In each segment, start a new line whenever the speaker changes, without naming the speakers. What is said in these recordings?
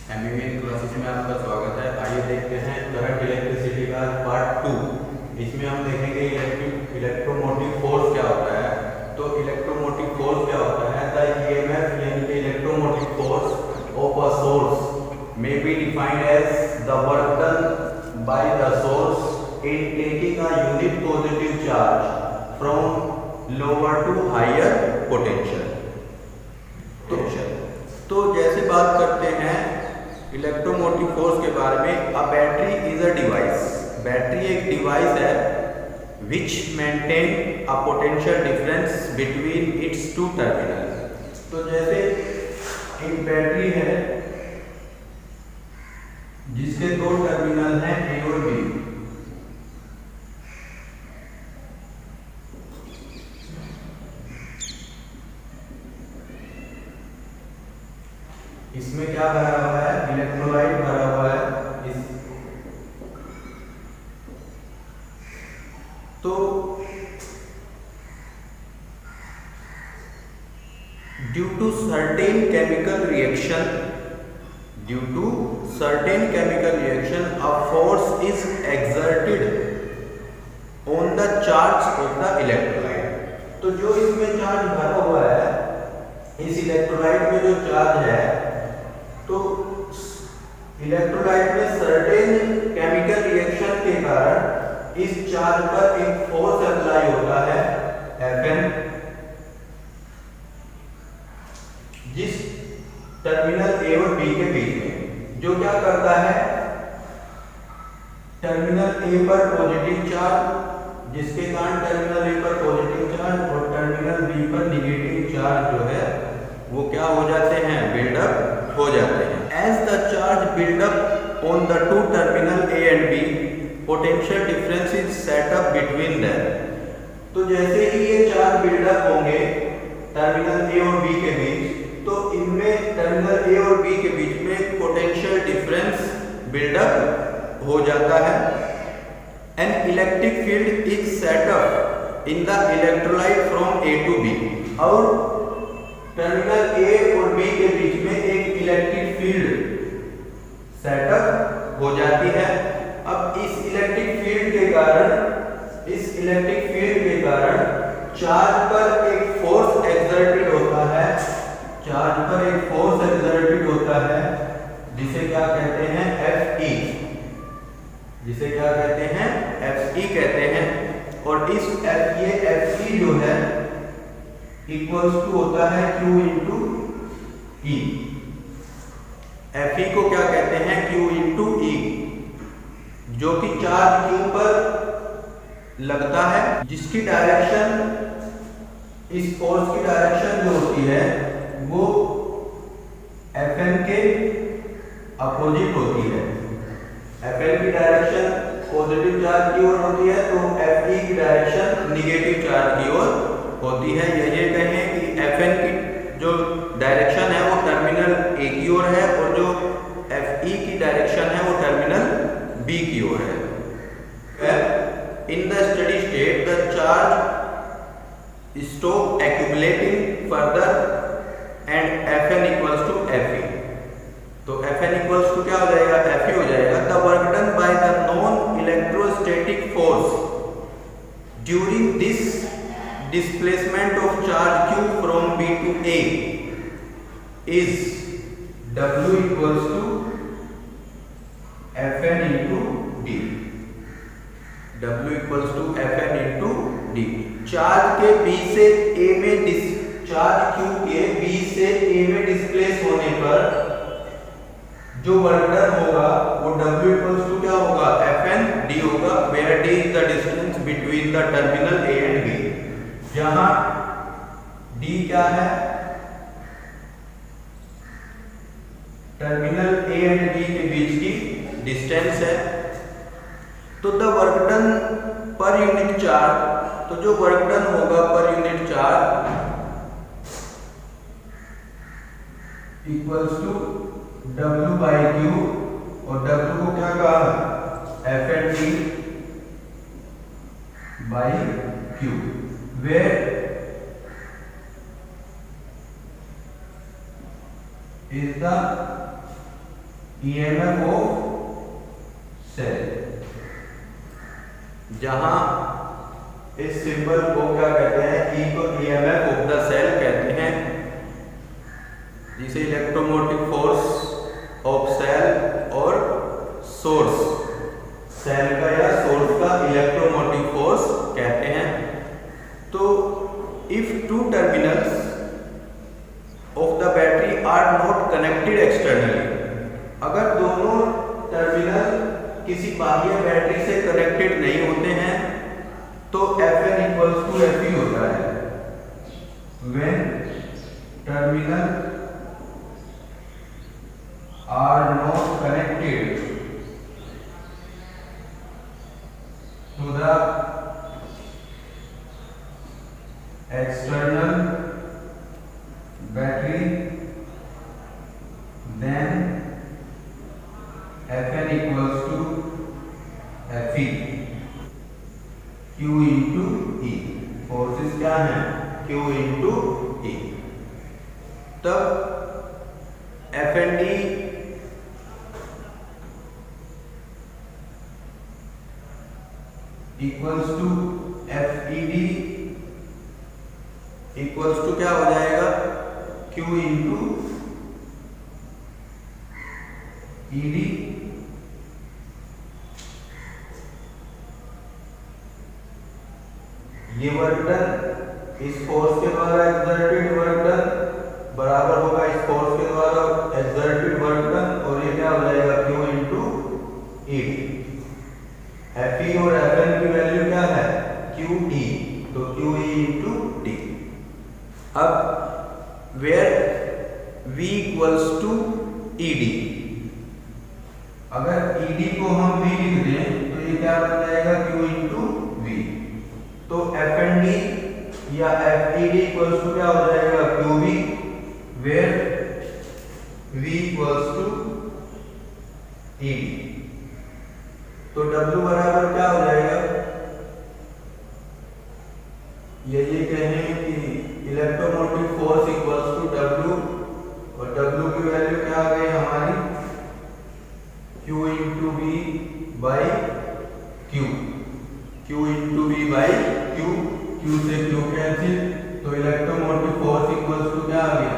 MeV classes में आपका स्वागत है। आइए देखते हैं करंट इलेक्ट्रिसिटी का पार्ट 2। इसमें हम देखेंगे इलेक्ट्रोमोटिव फोर्स क्या होता है। तो इलेक्ट्रोमोटिव फोर्स क्या होता है? द ईएमएफ यानी कि electromotive force of a source may be defined as the work done by the source in taking a unit positive charge from lower to higher potential. तो जैसे बात करते हैं इलेक्ट्रोमोटिव फोर्स के बारे में, a battery is a device. Battery एक device है which maintain a potential difference between its two terminal. तो जैसे एक बैटरी है जिसके दो टर्मिनल हैं ए और बी। इसमें क्या भरा हुआ है? इलेक्ट्रोलाइट भरा हुआ है। तो due to certain chemical reaction a force is exerted on the charge of the electrolyte. तो जो इसमें चार्ज भरा हुआ है, इस इलेक्ट्रोलाइट में जो चार्ज है, तो इलेक्ट्रोलाइट में सर्टेन केमिकल रिएक्शन के कारण इस चार्ज पर एक फोर्स अप्लाई होता है Fn, जिस टर्मिनल ए और बी के बीच में, जो क्या करता है, टर्मिनल ए पर पॉजिटिव चार्ज, जिसके कारण टर्मिनल ए पर पॉजिटिव चार्ज और टर्मिनल बी पर नेगेटिव चार्ज जो है वो क्या हो जाते हैं? बिल्डअप हो जाते हैं। As the charge buildup on the two terminal A and B, potential difference is set up between them. तो जैसे ही ये चार्ज बिल्डअप होंगे टर्मिनल ए और बी के बीच, तो इनमें टर्मिनल ए और बी के बीच में पोटेंशियल डिफरेंस बिल्डअप हो जाता है। An electric field is set up in the electrolyte from A to B. और टर्मिनल ए और बी के बीच में एक इलेक्ट्रिक फील्ड सेटअप हो जाती है। अब इस इलेक्ट्रिक फील्ड के कारण चार्ज पर एक फोर्स एक्सर्टेड होता है, जिसे क्या कहते हैं? Fe। जिसे क्या कहते हैं? Fe कहते हैं। और इस Fe जो है इक्वल्स टू होता है Q इंटू E। Fe को क्या कहते हैं? Q इंटू E, जो कि चार्ज Q पर लगता है, जिसकी डायरेक्शन, इस फोर्स की डायरेक्शन जो होती है वो Fn के अपोजिट होती है। Fn की डायरेक्शन पॉजिटिव चार्ज की ओर होती है, तो Fe की डायरेक्शन निगेटिव चार्ज की ओर होती है। ये कहें कि Fn की जो डायरेक्शन है वो टर्मिनल ए की ओर है, और जो Fe की डायरेक्शन है वो टर्मिनल बी की ओर है। In the steady state the charge stop accumulating further and Fn equals to Fe। तो Fn इक्वल्स टू क्या हो जाएगा? Fe हो जाएगा। The work done by the non electrostatic force during this displacement of charge Q from B to A is W equals to Fn into D। W equals to Fn into D। Charge के B से A में charge Q के B से A में displace होने पर जो work done होगा वो W equals to क्या होगा? Fn D होगा, where D is the distance between the terminal A and B। जहां D क्या है? टर्मिनल A एंड B के बीच की डिस्टेंस है। तो the work done per unit charge, तो जो वर्क डन होगा per unit charge equals to W by Q, और W को क्या कहा? Fn D by Q, where is the EMF of cell, जहां इस सिंबल को क्या कहते हैं, E को EMF ऑफ द सेल कहते हैं, जिसे इलेक्ट्रोमोटिव फोर्स ऑफ सेल और सोर्स, सेल का या सोर्स का इलेक्ट्रोमोटिव फोर्स कहते हैं। तो if two terminals of the battery are not connected externally, अगर दोनों टर्मिनल किसी बाह्य बैटरी से कनेक्टेड नहीं होते हैं तो Fn इक्वल्स टू Fe होता है। When terminal are not connected to the external battery, then Fn equals to Fe, Q into E। Forces क्या है, Q into E। तब Fnd equals to Fed equals to क्या हो जाएगा, Q into ED। ये work done इस force के द्वारा एक्सर्टेड वर्क डन बराबर होगा इस फोर्स के द्वारा एक्सर्टेड वर्क डन, और ये क्या हो जाएगा, Q इंटू ED। Fe और Fn की वैल्यू क्या है, QE, तो QE इंटू D। अब where V equals to ED, अगर ED को हम V लिख दें तो ये क्या बन जाएगा, Q इंटू V। तो Fnd या Fed इक्वल्स टू क्या हो जाएगा, QV, where V equals to ED। तो W बराबर क्या हो जाएगा, ये कहें कि electromotive force equals to W, और W की वैल्यू क्या आ गई हमारी, Q into V by Q, Q into V by Q, Q से Q कैंसिल, तो इलेक्ट्रोमोटिव फोर्स इक्वल्स टू क्या आ गया,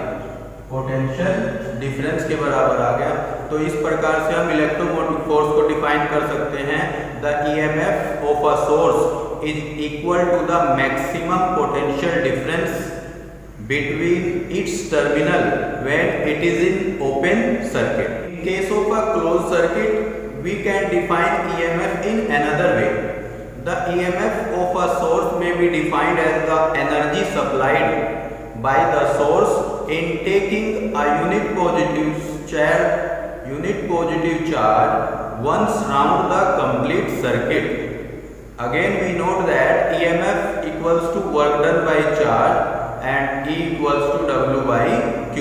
पोटेंशियल डिफरेंस के बराबर आ गया। तो इस प्रकार से हम इलेक्ट्रोमोटिव फोर्स को डिफाइन कर सकते हैं, the EMF of a source is equal to the maximum potential difference between its terminal when it is in open circuit. In case of a closed circuit, we can define EMF in another way. The EMF of a source may be defined as the energy supplied by the source in taking a unit positive charge once round the complete circuit. Again we note that EMF equals to work done by charge and E equals to W by Q.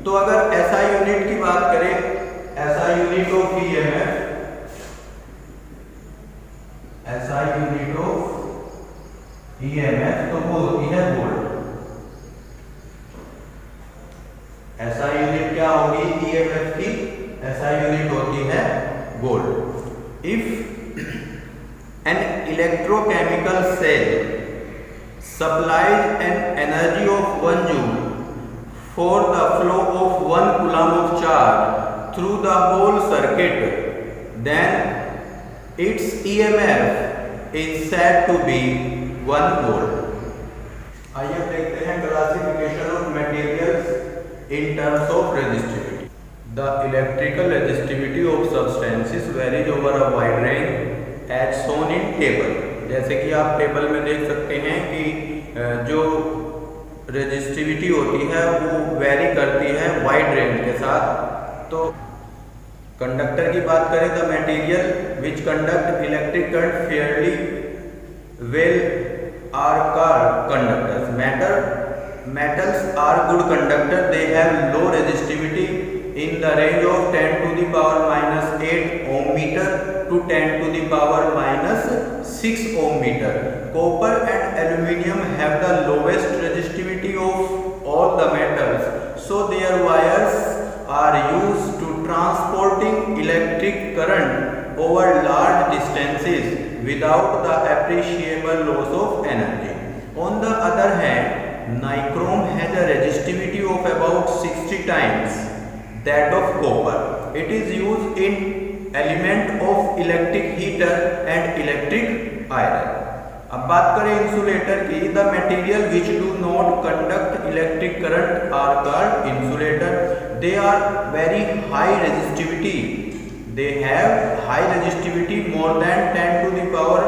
तो अगर SI unit की बात करें, SI unit of EMF, SI unit of EMF तो वो होती है volt. SI unit क्या होगी EMF की, SI यूनिट होती है volt. If an electrochemical cell supplies an energy of 1 joule for the flow of 1 coulomb of charge through the whole circuit, then its EMF is said to be 1 volt. आइए देखते हैं classification of materials in terms of resistivity. The electrical resistivity of substances varies over a wide range as shown in table। जैसे कि आप table में देख सकते हैं कि जो रेजिस्टिविटी होती है वो वेरी करती है वाइड रेंज के साथ। तो कंडक्टर की बात करें, the material which conduct electric current fairly well are called conductors. Metals are good conductor, they have low resistivity in the range of 10 to the power minus 8 ohm meter to 10 to the power minus 6 ohm meter. Copper and aluminium have the lowest resistivity of all the metals, so their wires are used to transporting electric current over large distances without the appreciable loss of energy. On the other hand, nichrome has a resistivity of about 60 times that of copper. It is used in element of electric heater and electric iron. अब बात करें insulator की, the material which do not conduct electric current are called insulator. They are very high resistivity. They have high resistivity more than 10 to the power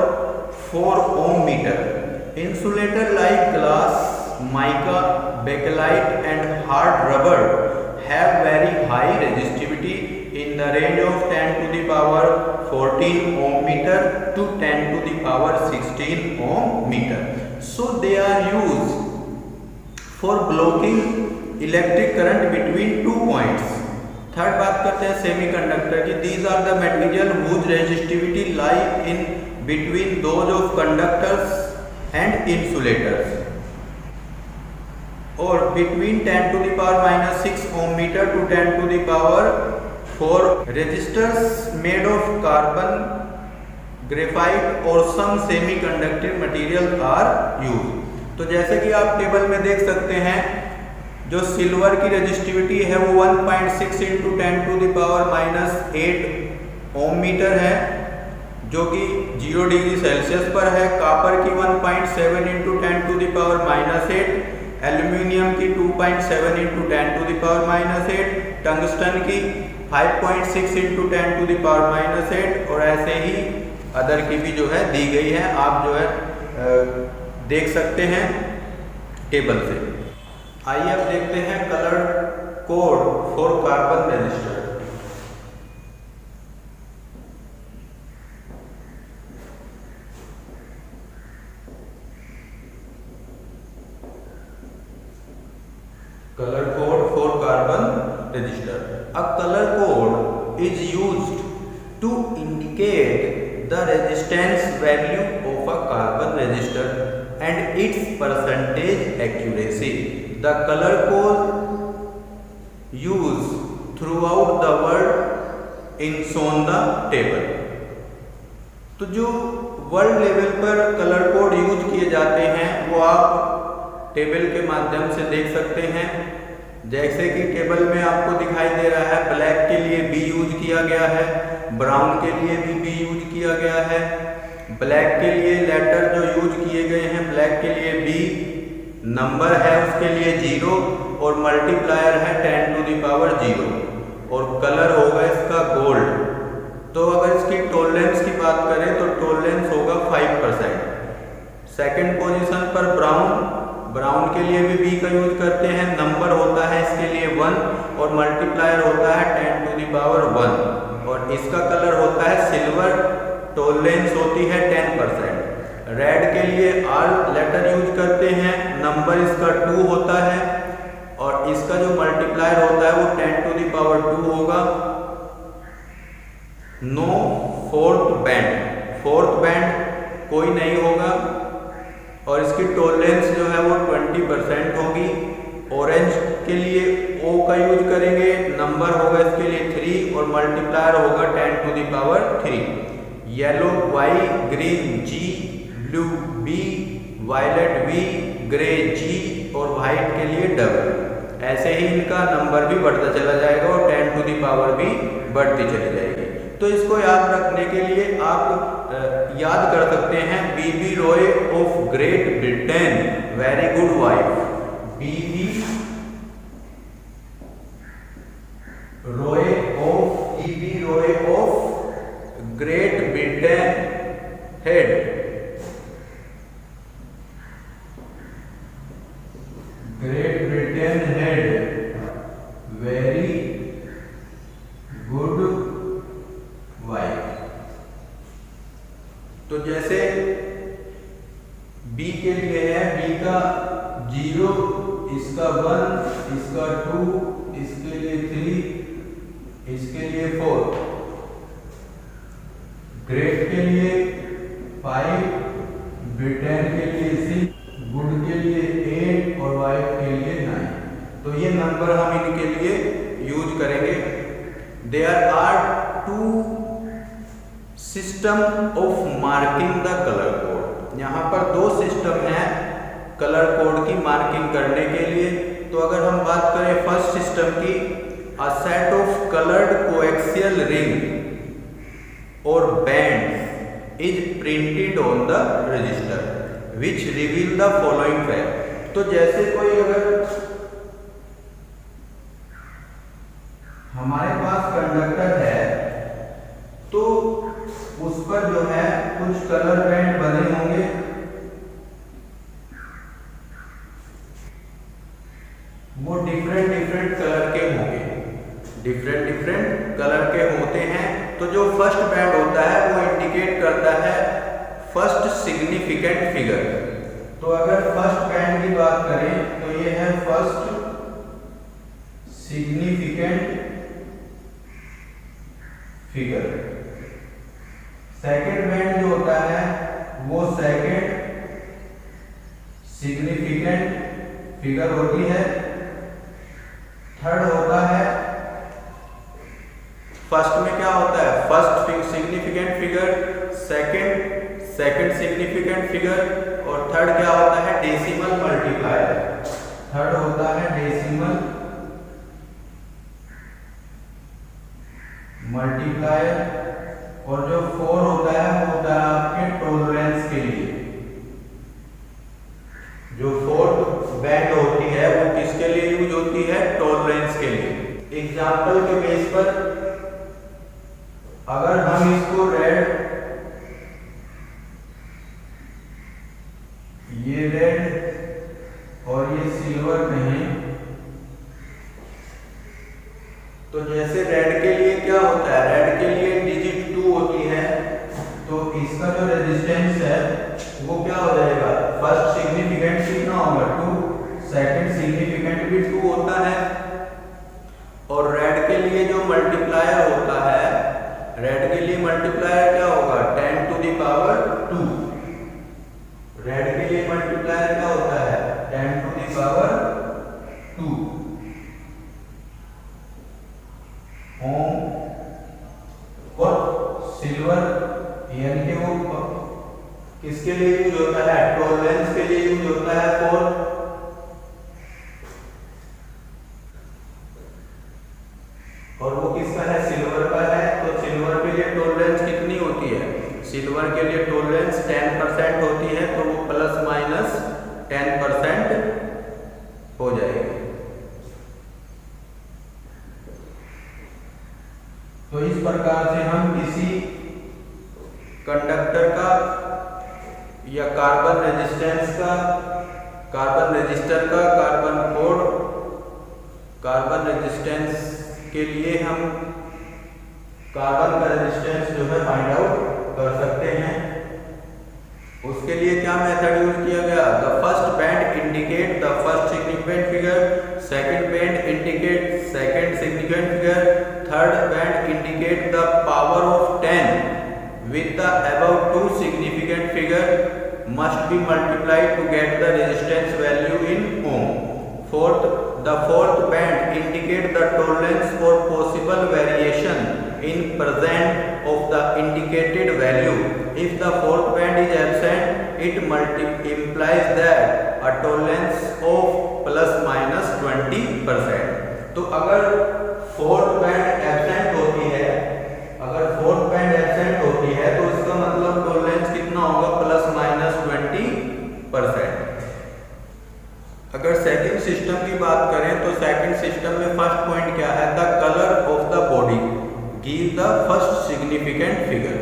4 ohm meter. Insulator like glass, mica, bakelite and hard rubber have very high resistivity in the range of 10 to the power 14 ohm meter to 10 to the power 16 ohm meter. So they are used for blocking electric current between 2 points. Third बात करते हैं semiconductor की. These are the material whose resistivity lie in between those of conductors and insulators, or between 10 to the power minus 6 ohm meter to 10 to the power 4. Resistors made of carbon, graphite or some semiconductor material are used. तो जैसे कि आप table में देख सकते हैं, जो silver की रेजिस्टिविटी है वो 1.6 into 10 to the power minus 8 ohm metre है, जो कि 0 डिग्री सेल्सियस पर है. कॉपर की 1.7 into 10 to the power minus 8, aluminium की 2.7 into 10 to the power minus 8, tungsten की 5.6 into 10 to the power minus 8, और ऐसे ही अदर की भी जो है दी गई है. आप जो है देख सकते हैं टेबल से. आइए अब देखते हैं colour code for carbon resistor. Color code for carbon register. A color code is used to indicate the resistance value of a carbon register and its percentage accuracy. The color code used throughout the world in shown the table. तो जो world level पर colour code use किए जाते हैं वो आप table के माध्यम से देख सकते हैं. जैसे कि टेबल में आपको दिखाई दे रहा है, ब्लैक के लिए बी यूज किया गया है, ब्राउन के लिए भी बी यूज किया गया है. ब्लैक के लिए लेटर जो यूज किए गए हैं, ब्लैक के लिए बी, नंबर है उसके लिए 0 और मल्टीप्लायर है 10 टू द पावर 0, और कलर होगा इसका गोल्ड. तो अगर इसकी टॉलरेंस की बात करें तो टॉलरेंस होगा 5%. सेकंड पोजीशन पर ब्राउन के लिए भी बी का यूज करते हैं. नंबर होता है इसके लिए 1 और मल्टीप्लायर होता है 10 टू द पावर 1, और इसका कलर होता है सिल्वर, टॉलरेंस होती है 10%. रेड के लिए आर लेटर यूज करते हैं, नंबर इसका 2 होता है, और इसका जो मल्टीप्लायर होता है वो 10 टू द पावर 2 होगा. नो फोर्थ बैंड कोई नहीं होगा, और इसकी टॉलरेंस जो है वो 20% होगी. ऑरेंज के लिए ओ का यूज करेंगे, नंबर होगा इसके लिए 3 और मल्टीप्लायर होगा 10 to the power 3. Yellow Y, green G, blue B, violet V, grey G और व्हाइट के लिए डबल. ऐसे ही इनका नंबर भी बढ़ता चला जाएगा और 10 टू द पावर भी बढ़ती चली जाएगी. तो इसको याद रखने के लिए आप याद कर सकते हैं BB Roy of Great Britain, very good wife. BB Roy of Great Britain head. Great Britain head, very good wife. तो जैसे बी के लिए है, बी का 0, इसका 1, इसका 2, इसके लिए 3, इसके लिए 4. ग्रेट के लिए 5, ब्रिटेन के लिए 6, गुड के लिए 8 और वाइफ के लिए 9. तो ये नंबर हम इनके लिए यूज करेंगे. There are 2 system of marking the colour code. यहाँ पर दो सिस्टम हैं कलर कोड की मार्किंग करने के लिए। तो अगर हम बात करें फर्स्ट सिस्टम की, a set of coloured coaxial ring और band is printed on the resistor which reveal the following fact. तो जैसे कोई अगर हमारे पास कंडक्टर है तो उस पर जो है कुछ कलर बैंड बने होंगे, वो डिफरेंट कलर के होंगे, डिफरेंट कलर के होते हैं। तो जो फर्स्ट बैंड होता है वो इंडिकेट करता है फर्स्ट सिग्निफिकेंट फिगर। तो अगर फर्स्ट बैंड की बात करें तो ये है first significant figure. Second band जो होता है वो सेकंड सिग्निफिकेंट फिगर होती है। थर्ड होता है, फर्स्ट में क्या होता है first significant figure, second significant figure, और थर्ड क्या होता है डेसिमल मल्टीप्लायर। थर्ड होता है डेसिमल मल्टीप्लायर, और जो फोर होता है वो होता है आपके टॉलरेंस के लिए। जो फोर्थ बैंड होती है वो किसके लिए यूज होती है, टॉलरेंस के लिए। एग्जाम्पल के बेस पर अगर हम इसको रेड, ये रेड और ये सिल्वर कहें, तो जैसे रेड के लिए क्या होता है, रेड के लिए डिजिट 2 होती है, तो इसका जो रेजिस्टेंस है वो क्या हो जाएगा, फर्स्ट सिग्निफिकेंट कितना होगा 2, सेकंड सिग्निफिकेंट भी 2 होता है। और रेड के लिए जो मल्टीप्लायर होता है, रेड के लिए मल्टीप्लायर क्या होगा 10 टू द पावर 2। रेड के लिए मल्टीप्लायर क्या होता है 10 टू द पावर 2 ओम। और सिल्वर यानी कि वो किसके लिए यूज होता है, टॉलरेंस के लिए यूज होता है 4। और वो किसका है, सिल्वर का है। तो सिल्वर के लिए टॉलरेंस कितनी होती है, सिल्वर के लिए टॉलरेंस 10% होती है, तो वो प्लस माइनस 10% हो जाएगी। तो इस प्रकार से हम किसी कंडक्टर का या कार्बन रेजिस्टेंस का, कार्बन रजिस्टर का, कार्बन कोड, कार्बन रेजिस्टेंस के लिए हम कार्बन का रेजिस्टेंस जो है फाइंड आउट कर सकते हैं। उसके लिए क्या मेथड यूज किया गया, the first band indicate the first significant figure, second band indicate second significant figure, third band indicate the power of 10 with the above two significant figure must be multiplied to get the resistance value in ohm. The fourth band indicate the tolerance for possible variation in present of the indicated value. If the fourth band is absent, it implies that a tolerance of plus minus 20%. तो अगर fourth band absent होती है, अगर fourth band absent होती है तो इसका मतलब टॉलरेंस कितना होगा, प्लस माइनस 20%। अगर सेकंड सिस्टम की बात करें तो सेकंड सिस्टम में फर्स्ट पॉइंट क्या है, the colour of the body give the first significant figure.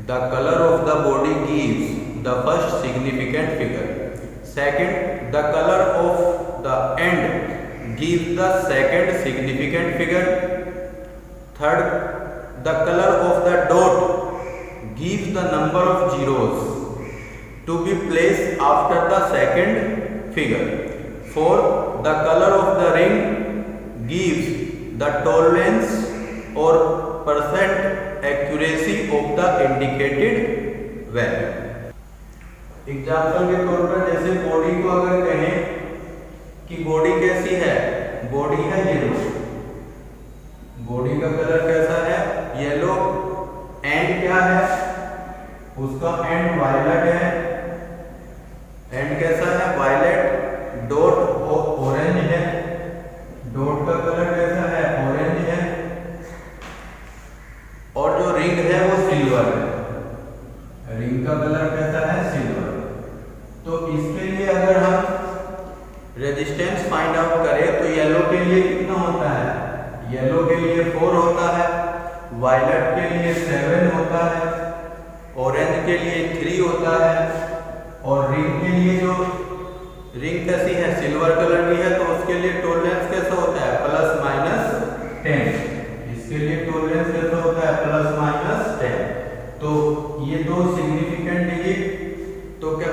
The colour of the body gives the first significant figure. Second, the colour of the end gives the second significant figure. Third, the color of the dot gives the number of zeros to be placed after the second figure. Fourth, the color of the ring gives the tolerance or percent accuracy of the indicated value. Example के तौर पर जैसे body को अगर कहें कि body कैसी है, बॉडी है येलो, बॉडी का कलर कैसा है येलो, एंड क्या है उसका एंड वायलेट है, एंड कैसा है वायलेट, डॉट ऑरेंज है, डॉट का कलर कैसा है ऑरेंज है, और जो रिंग है वो सिल्वर है, रिंग का कलर कैसा है सिल्वर। तो इसके लिए अगर हम रेजिस्टेंस फाइंड आउट करें तो येलो के लिए कितना होता है, येलो के लिए 4 होता है, वायलेट के लिए 7 होता है, ऑरेंज के लिए 3 होता है, और रिंग के लिए जो रिंग कैसी है सिल्वर कलर की है तो उसके लिए टॉलरेंस कैसा होता है +-10, इसके लिए टॉलरेंस कैसा होता है +-10। तो ये दो सिग्निफिकेंट डिजिट तो क्या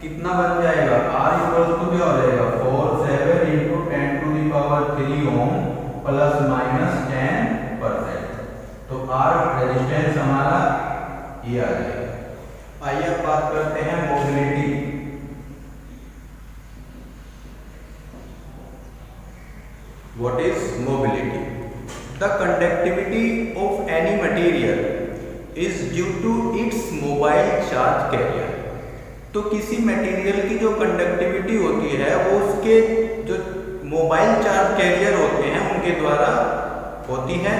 कितना बन जाएगा, R इक्वल्स टू क्या हो जाएगा 47 × 10⁻³ ओम +-10%। तो R रेजिस्टेंस हमारा ये आ जाएगा। आइए अब बात करते हैं mobility. What is mobility? The conductivity of any material is due to its mobile charge carrier। तो किसी मटेरियल की जो कंडक्टिविटी होती है वो उसके जो मोबाइल चार्ज कैरियर होते हैं उनके द्वारा होती है।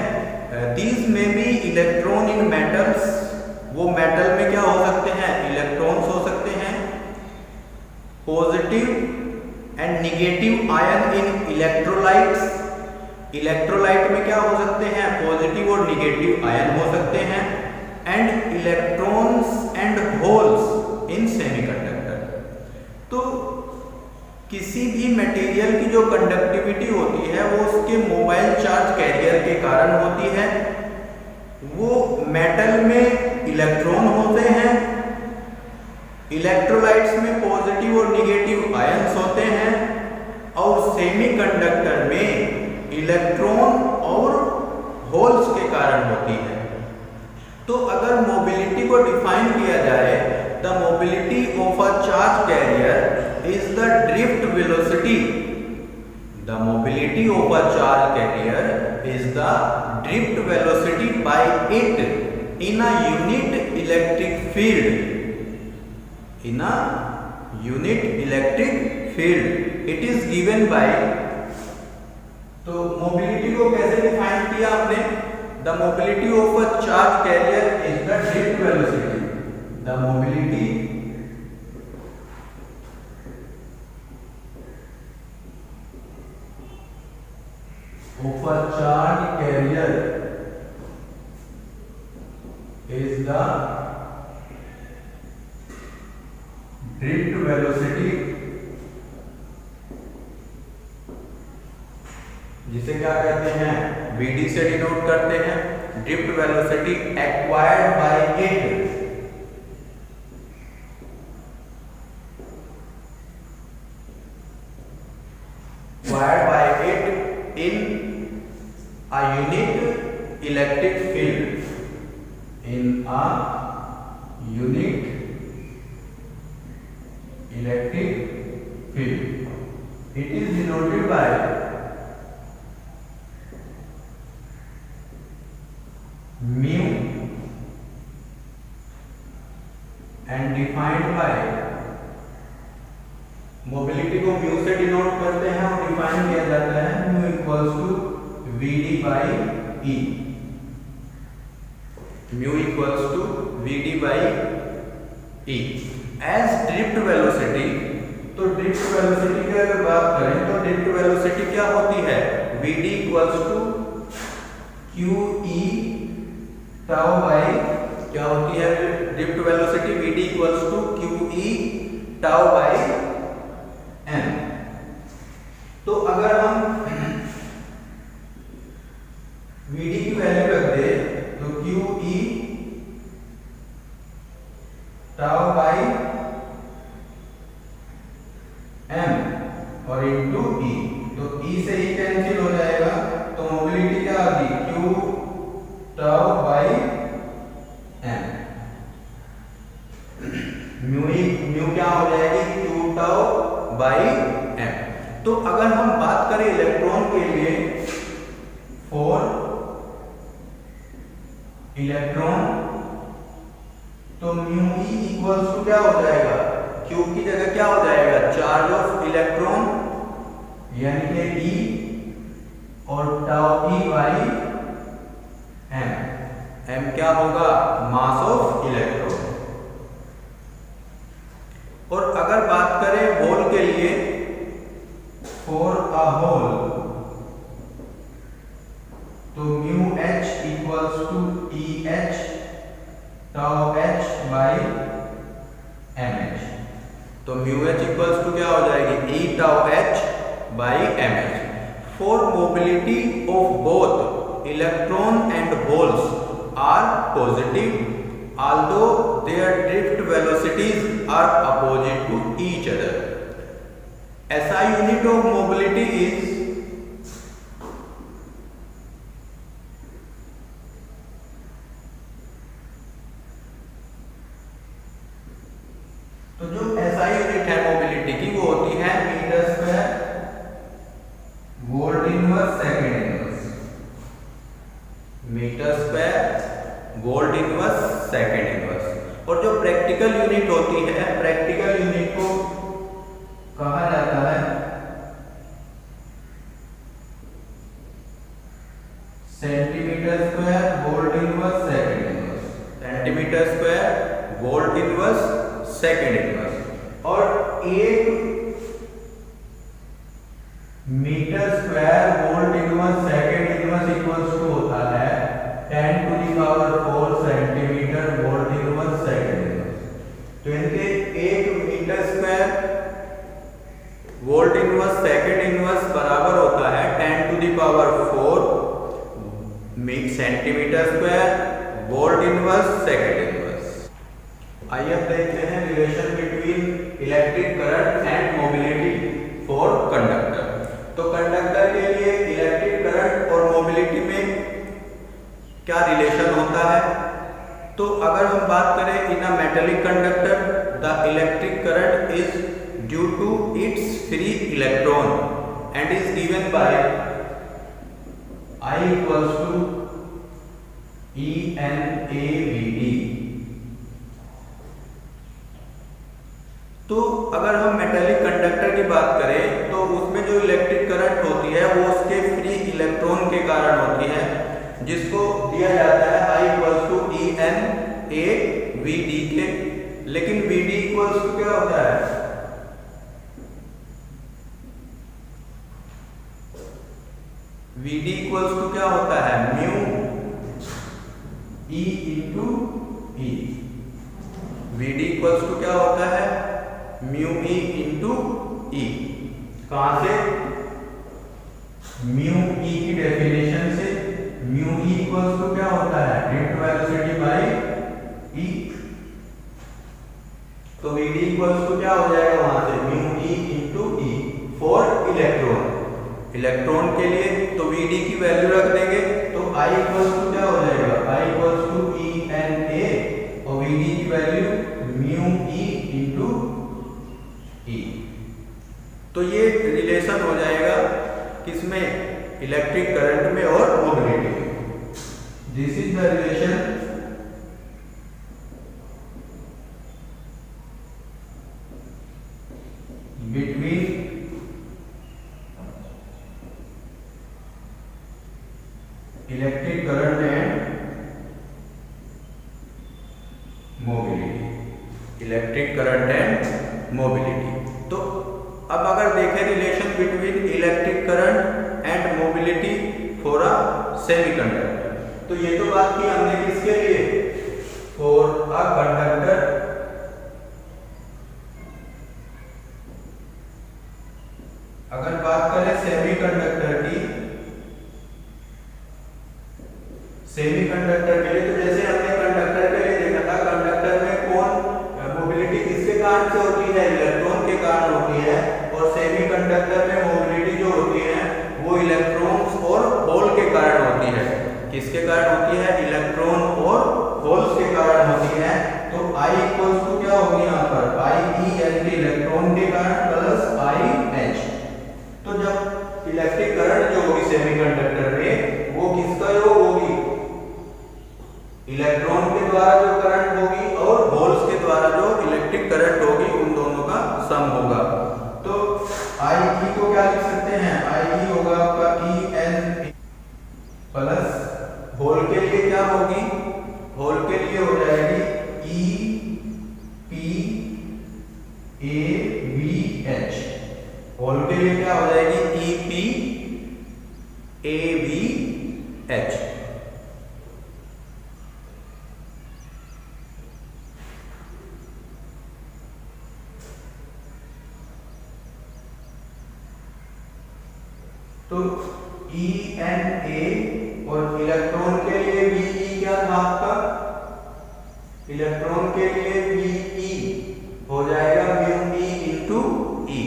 दीज में बी इलेक्ट्रॉन इन मेटल्स, वो मेटल में क्या हो सकते हैं इलेक्ट्रॉन्स हो सकते हैं, positive and negative ion in electrolytes, electrolyte में क्या हो सकते हैं पॉजिटिव और निगेटिव आयन हो सकते हैं, and electrons and holes in semiconductor. तो किसी भी मटेरियल की जो कंडक्टिविटी होती है वो उसके मोबाइल चार्ज कैरियर के कारण होती है। वो मेटल में इलेक्ट्रॉन होते हैं, इलेक्ट्रोलाइट्स में पॉजिटिव और निगेटिव आयंस होते हैं, और सेमीकंडक्टर में इलेक्ट्रॉन और होल्स के कारण होती है। तो अगर मोबिलिटी को डिफाइन किया जाए, the mobility of a charge carrier is the drift velocity, the mobility of a charge carrier is the drift velocity bye it in a unit electric field, in a unit electric field it is given bye. तो mobility को कैसे define किया आपने, the mobility of a charge carrier is the drift velocity, the mobility of a charge carrier is the drift velocity, जिसे क्या कहते हैं Vd से डिनोट करते हैं, drift velocity acquired by it, acquired by it in a unit electric field, in a unit electric field. It is denoted by mu and defined by, mobility को mu से denote करते हैं और define किया जाता है mu equals to Vd by E, mu equals to Vd by E as drift velocity. तो drift velocity की अगर बात करें तो ड्रिफ्ट वेलोसिटी क्या होती है, Vd equals to QE tau by, क्या होती है drift velocity, Vd equals to QE tau by m। तो अगर हम Vd की वैल्यू रख दे तो QE टाउ बाई m और इनटू E, तो E से E कैंसिल हो जाएगा, तो मोबिलिटी क्या आ गई Q tau by m, mu क्या हो जाएगी Q टाउ बाई m। तो अगर हम बात करें इलेक्ट्रॉन के लिए, फॉर इलेक्ट्रॉन, तो म्यू ई इक्वल्स टू क्या हो जाएगा, क्यू की जगह क्या हो जाएगा, चार्ज ऑफ इलेक्ट्रॉन यानी कि ई और tau E by M. M क्या होगा, मास ऑफ इलेक्ट्रॉन। और अगर बात करें होल के लिए, फॉर अ होल, तो mu H equals to E H tau H by M H. तो म्यू एच इक्वल्स टू क्या हो जाएगी, E tau H by M H. For mobility of both electron and holes are positive although their drift velocities are opposite to each other. SI unit of mobility is तो जो SI unit है mobility की वो होती है metre square volt inverse second inverse. Metre square volt inverse second inverse. और जो practical unit होती है, प्रैक्टिकल यूनिट को कहा जाता है centimetre square volt inverse second inverse. Centimetre square volt inverse second inverse. और एक metre square volt inverse second inverse equals to होता है 10 to the power 4 centimetre volt inverse second inverse. तो इनके एक metre square volt inverse second inverse बराबर होता है 10 to the power 4 centimetre square volt inverse second inverse. आइए अब देखते हैं relation between electric current and mobility for conductor. तो कंडक्टर के लिए इलेक्ट्रिक करंट और मोबिलिटी में क्या रिलेशन होता है, तो अगर हम बात करें in a metallic conductor the electric current is due to its free electron and is given by I equals to E N A V D। तो अगर हम मेटेलिक कंडक्टर की बात करें तो उसमें जो इलेक्ट्रिक करंट होती है वो उसके फ्री इलेक्ट्रॉन के कारण होती है, जिसको दिया जाता है I equals to E N A V D के। लेकिन V D इक्वल्स टू क्या होता है, V D इक्वल्स टू क्या होता है, mu E into E। V D equals to क्या होता है, म्यू E इंटू E। कहां से, म्यू E की डेफिनेशन से। म्यू E इक्वल्स टू क्या होता है, ड्रिफ्ट वेलोसिटी बाई E। तो V D इक्वल्स टू क्या हो जाएगा वहां से, mu E into E for electron. Electron के लिए तो V D की वैल्यू रख देंगे तो I इक्वल्स टू क्या हो जाएगा, I equals to E N A और V D की value mu E into E। तो ये रिलेशन हो जाएगा किसमें, इलेक्ट्रिक करंट में और मोबिलिटी में। This is the relation between electric current and mobility. Electric current and mobility. तो अब अगर देखें relation between electric current and mobility for a semiconductor, तो ये तो बात की हमने किसके लिए, फॉर अ कंडक्टर। अगर बात करें सेमीकंडक्टर की, सेमीकंडक्टर के लिए तो जैसे हमने कंडक्टर के लिए देखा था, कंडक्टर में कौन मोबिलिटी किसके कारण से होती है, इलेक्ट्रॉन के कारण होती है। और सेमीकंडक्टर में मोबिलिटी जो होती है वो इलेक्ट्रॉन्स और होल के कारण होती है। किसके कारण होती है, इलेक्ट्रॉन और होल्स के कारण होती है। तो I इक्वल्स टू क्या होगी यहाँ पर, I E यानी कि इलेक्ट्रॉन के कारण प्लस I H। तो जब इलेक्ट्रिक करंट जो होगी सेमीकंडक्टर में वो किसका योग होगी, इलेक्ट्रॉन के द्वारा जो करंट होगी और इलेक्ट्रिक करंट होगी, उन दोनों का सम होगा। तो आई को क्या लिख सकते हैं, आई होगा आपका ई एन प्लस होल के लिए क्या होगी, होल के लिए हो जाएगी E P A V H, hole के लिए क्या हो जाएगी E P A V H. तो ई एन ए और इलेक्ट्रॉन के लिए वी क्या था आपका, इलेक्ट्रॉन के लिए वी हो जाएगा म्यू ई इंटू ई,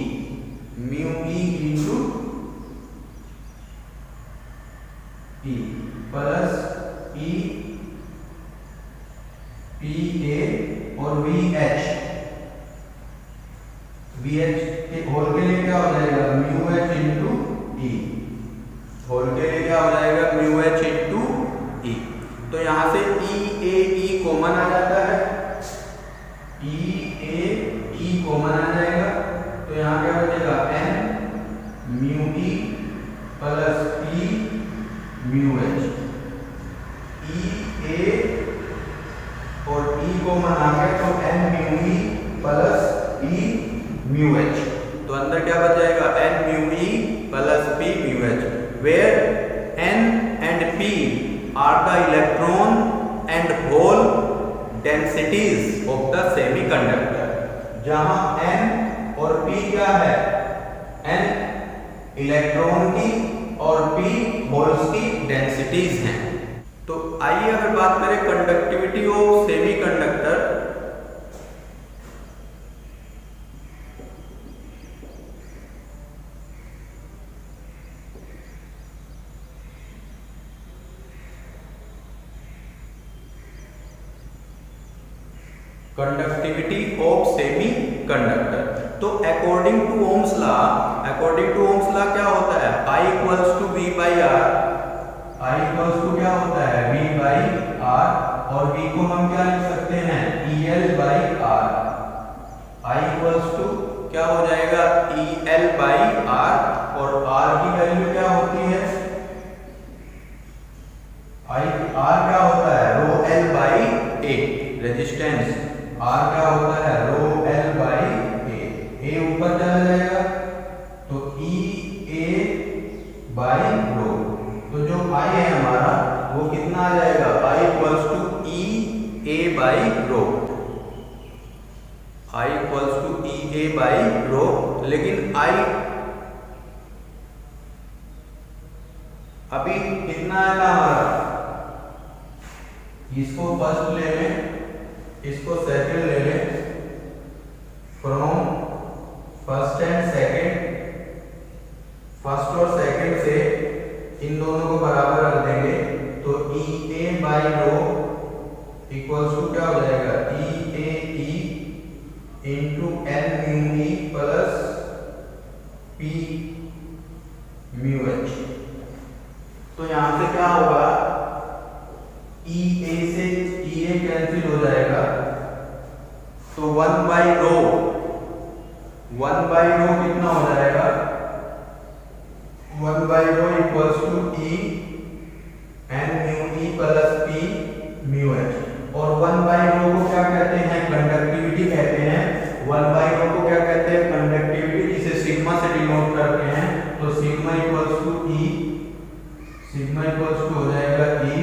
म्यू ई इंटू ई प्लस ई पी ए और वी एच के होल के लिए क्या हो जाएगा म्यू एच इंटू ई, होल के लिए क्या हो जाएगा म्यू एच इंटू ई। तो यहां से ई कॉमन आ जाता है, ई कॉमन आ जाएगा, तो यहां क्या बचेगा N mu E plus P mu H, E A और ई कॉमन आ गया तो N mu E plus E mu H. तो अंदर क्या बच जाएगा N mu E plus P mu H, where N and P are the electron and hole densities of the semiconductor. जहां एन और पी क्या है, एन इलेक्ट्रॉन की और पी होल्स की डेंसिटीज हैं। तो आइए अगर बात करें conductivity of semiconductor, conductivity of semiconductor. तो अकॉर्डिंग टू ओम्स लॉ क्या होता है, I equals to V by R, I equals to क्या होता है V बाई आर, और V को हम क्या लिख सकते हैं EL by R, I equals to क्या हो जाएगा EL बाई आर, और R की वैल्यू क्या होती है, R क्या होता है rho L by A, resistance R क्या होता है रो L बाई A ऊपर चला जाएगा तो E A बाई रो, तो जो I है हमारा वो कितना आ जाएगा I equals to E A by rho, I equals to E A by rho. लेकिन I अभी कितना आएगा हमारा, इसको फर्स्ट ले लें, इसको सेकंड ले लें, from first and second, first और सेकंड से इन दोनों को बराबर रख देंगे तो E A by rho equals to क्या हो जाएगा E A E into N mu E plus P mu H. तो यहां से क्या होगा ई ए से ई ए कैंसिल हो जाएगा, तो 1 बाई रो कितना हो जाएगा 1 by rho equals to E N mu E plus P mu H. और 1 बाई रो को क्या कहते हैं कंडक्टिविटी कहते हैं, 1 बाई रो को क्या कहते हैं कंडक्टिविटी, जिसे सिग्मा से डिनोट करते हैं। तो sigma equals to E, sigma equals to हो जाएगा E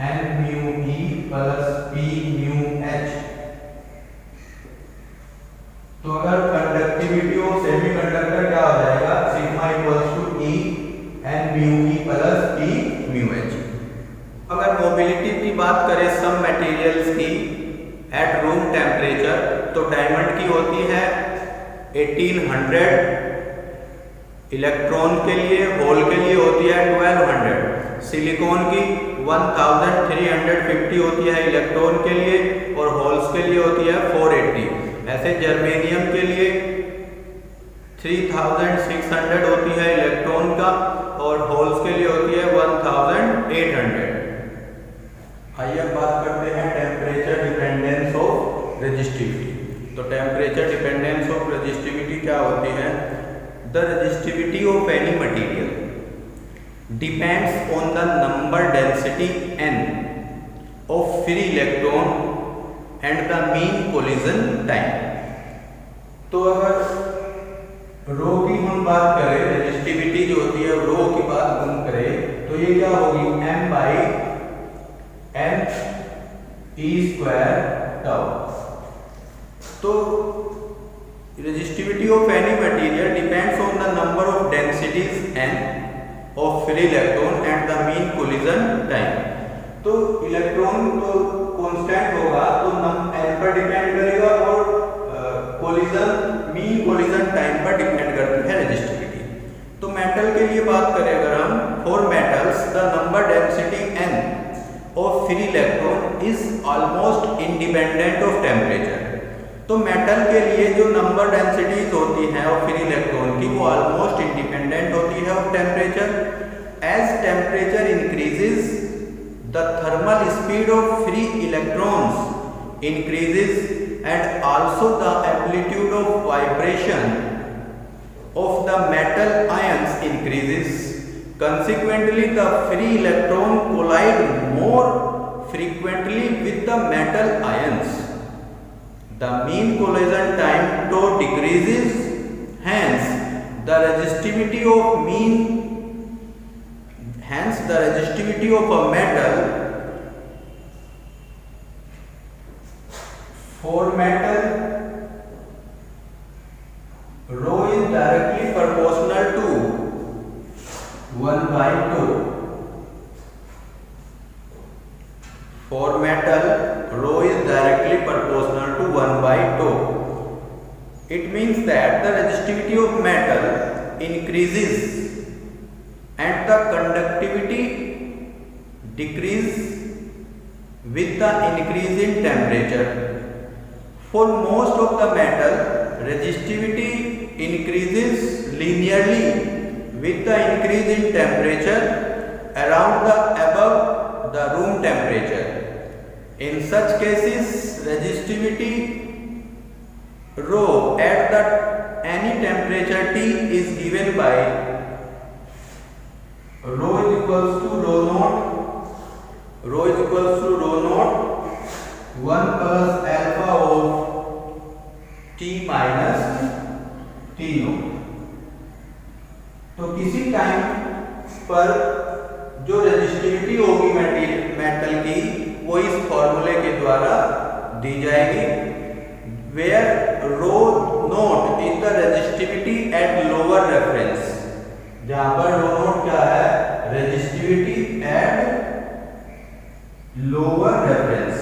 N mu E plus P mu H. तो अगर कंडक्टिविटी ऑफ सेमीकंडक्टर क्या हो जाएगा sigma equals to E N mu E plus P mu H. अगर मोबिलिटी की बात करें सब मटेरियल्स की एट रूम टेम्परेचर, तो डायमंड की होती है 1800, इलेक्ट्रॉन के लिए होल के लिए होती है 1200, सिलिकॉन की 1350 होती है इलेक्ट्रॉन के लिए और होल्स के लिए होती है 480। ऐसे जर्मेनियम के लिए 3600 होती है इलेक्ट्रॉन का और होल्स के लिए होती है 1800। आइए अब बात करते हैं temperature dependence of resistivity. resistivity of any material depends on the number density n of free electron and the mean collision time। तो अगर रो की हम बात करें, रेजिस्टिविटी जो होती है रो की बात हम करें, तो ये क्या होगी m by n e square tau. तो resistivity of any material depends on the number of densities n of free electron and the mean collision time। तो इलेक्ट्रॉन तो कांस्टेंट होगा, तो n पर डिपेंड करेगा और मीन कोलिजन टाइम पर depend करती है रेजिस्टिविटी। तो मेटल के लिए बात करें अगर हम, for metals the number density n of free electron is almost independent of temperature. तो मेटल के लिए जो नंबर डेंसिटीज होती हैं और फ्री इलेक्ट्रॉन की, वो ऑलमोस्ट इंडिपेंडेंट होती है of temperature. As temperature increases the thermal speed of free electrons increases and also the amplitude of vibration of the metal ions increases। Consequently, the free electron collide more frequently with the metal ions। The mean collision time tau decreases, hence the resistivity of a metal for metal rho is directly proportional to 1/2। For metal rho is directly proportional to 1/2। It means that the resistivity of metal increases and the conductivity decreases with the increase in temperature। For most of the metal, resistivity increases linearly with the increase in temperature around the above the room temperature। In such cases, resistivity rho at the any temperature T is given by rho is equals to rho naught 1 plus alpha of T minus T naught। तो किसी time पर जो resistivity होगी metal की, वो इस फॉर्मूले के द्वारा दी जाएगी, where rho naught is the resistivity at lower reference. जहां पर रो नोट क्या है, resistivity at lower reference.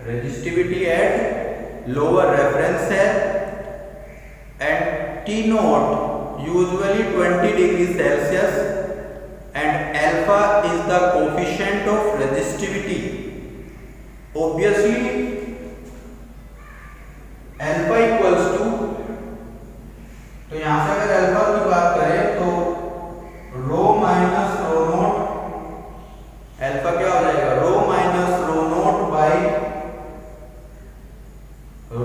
Resistivity at lower reference है, and T naught usually 20 degree Celsius and alpha is the coefficient of resistivity. Obviously alpha equals to, तो यहां से अगर alpha की बात करें तो rho minus rho naught, alpha क्या हो जाएगा, rho minus rho naught by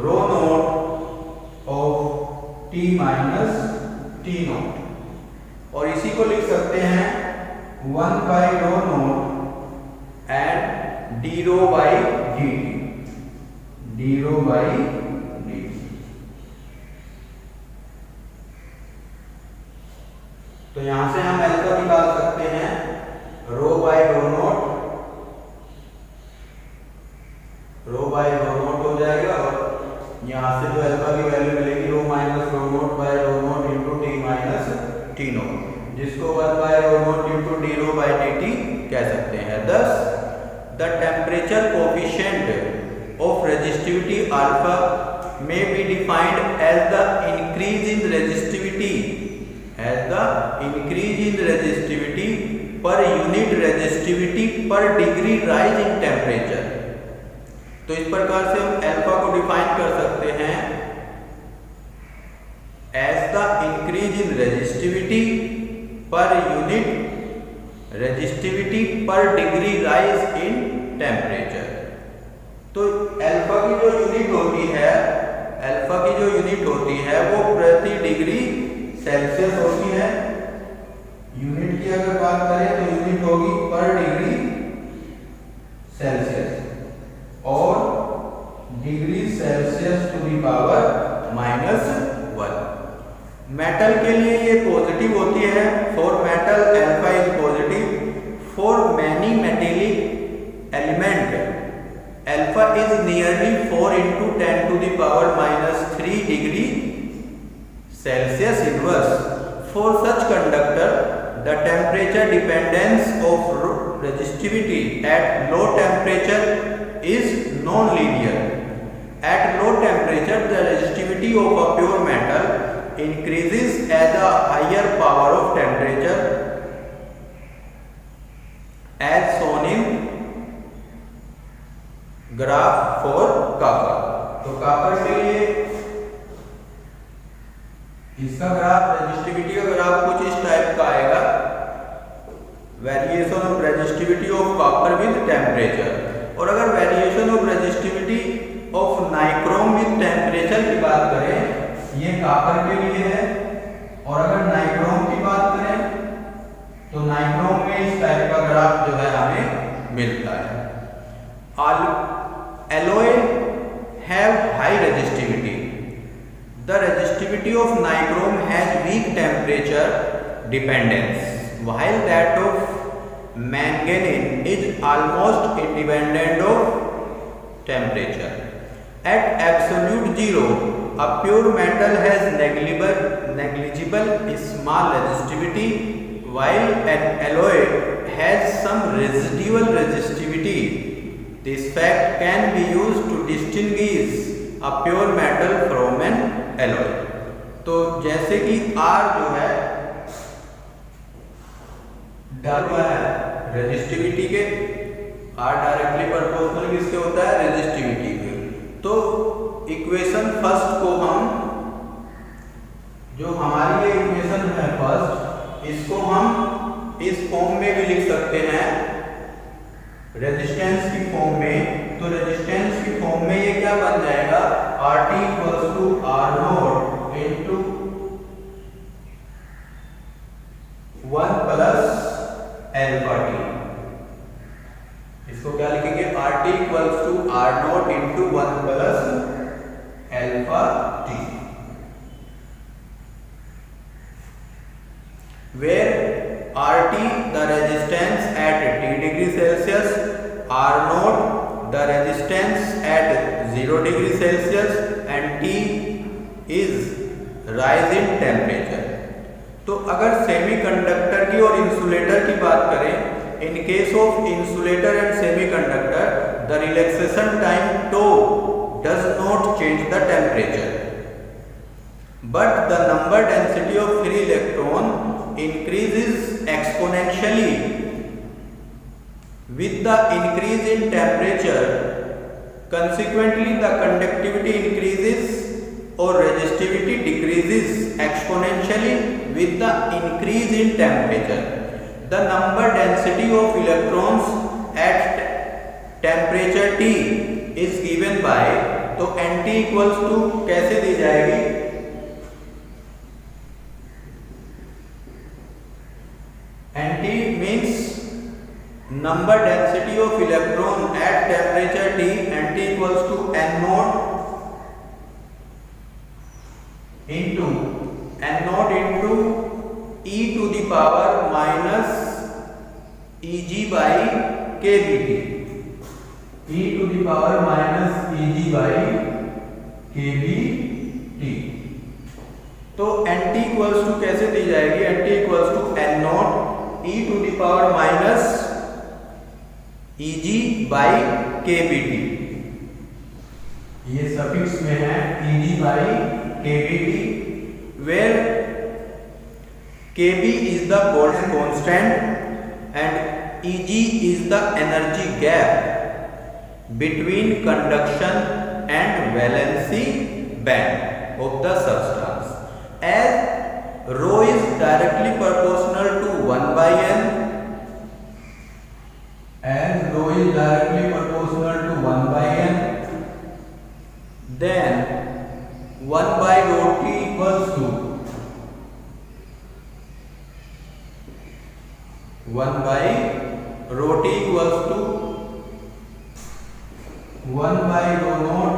rho note of T minus T nought. और इसी को लिख सकते हैं 1 by rho nought and D rho by D T. तो यहां से हम अल्फा निकाल सकते हैं, रो बाई रो नोट हो जाएगा, और यहां से जो अल्फा की वैल्यू मिलेगी rho minus rho naught by rho note into T minus T naught, जिसको 1 by rho note into D rho by D T कह सकते हैं। thus the temperature coefficient of resistivity alpha may be defined as the increase in resistivity per unit resistivity per degree rise in temperature। तो इस प्रकार से हम alpha को define कर सकते हैं as the increase in resistivity per unit resistivity per degree rise in temperature। तो अल्फा की जो यूनिट होती है, अल्फा की जो यूनिट होती है वो प्रति डिग्री सेल्सियस होती है। यूनिट की अगर बात करें तो यूनिट होगी पर डिग्री सेल्सियस और degree Celsius to the power -1। Metal के लिए ये पॉजिटिव होती है। For metal alpha is positive. For many metallic element alpha is nearly 4 × 10⁻³ degree Celsius inverse. For such conductor, the temperature dependence of resistivity at low temperature is non-linear. At low temperature, the resistivity of a pure metal increases as a higher power of temperature, as shown in graph for copper. तो copper के लिए इसका graph, resistivity का graph कुछ इस type का आएगा। Variation of resistivity of copper with temperature. और अगर variation of resistivity of nichrome with temperature की बात करें, ये कॉपर के लिए है। और अगर नाइक्रोम की बात करें तो नाइक्रोम में इस टाइप का ग्राफ जो है हमें मिलता है। Alloy have high resistivity. The resistivity of nichrome has weak temperature dependence, while that of manganese is almost independent of temperature. At absolute zero, a pure metal has negligible small resistivity, while an alloy has some residual resistivity. This fact can be used to distinguish a pure metal from an alloy. तो जैसे कि R जो है डालवा है resistivity के, R directly proportional किसके होता है, रेजिस्टिविटी के। तो इक्वेशन फर्स्ट को हम, जो हमारी ये इक्वेशन है फर्स्ट, इसको हम इस फॉर्म में भी लिख सकते हैं, रेजिस्टेंस की फॉर्म में। तो रेजिस्टेंस की फॉर्म में ये क्या बन जाएगा, RT = R0 × 1 + αT। इसको क्या लिखेंगे, RT = R0 × 1 + αT, where RT the resistance at T degree Celsius, R0 the resistance at 0 degree Celsius, and T is rise in temperature। तो अगर सेमीकंडक्टर की और इंसुलेटर की बात करें, in case of insulator and semiconductor the relaxation time tau does not change the temperature, but the number density of free electron increases exponentially with the increase in temperature. Consequently, the conductivity increases or resistivity decreases exponentially with the increase in temperature. The number density of electrons at temperature T is given by, तो NT = कैसे दी जाएगी, NT means number density of electron at temperature T, NT = N0 into e to the power -Eg/kBT, e to the power -Eg/kBT। तो NT = कैसे दी जाएगी, NT = N0 e to the power -Eg/kBT। ये suffix में है Eg/kBT, where Kb is the constant and Eg is the energy gap between conduction and valency band of the substance. As rho is directly proportional to 1/n, as rho is directly proportional to 1/n, then to 1 by rho t equals to 1 by rho naught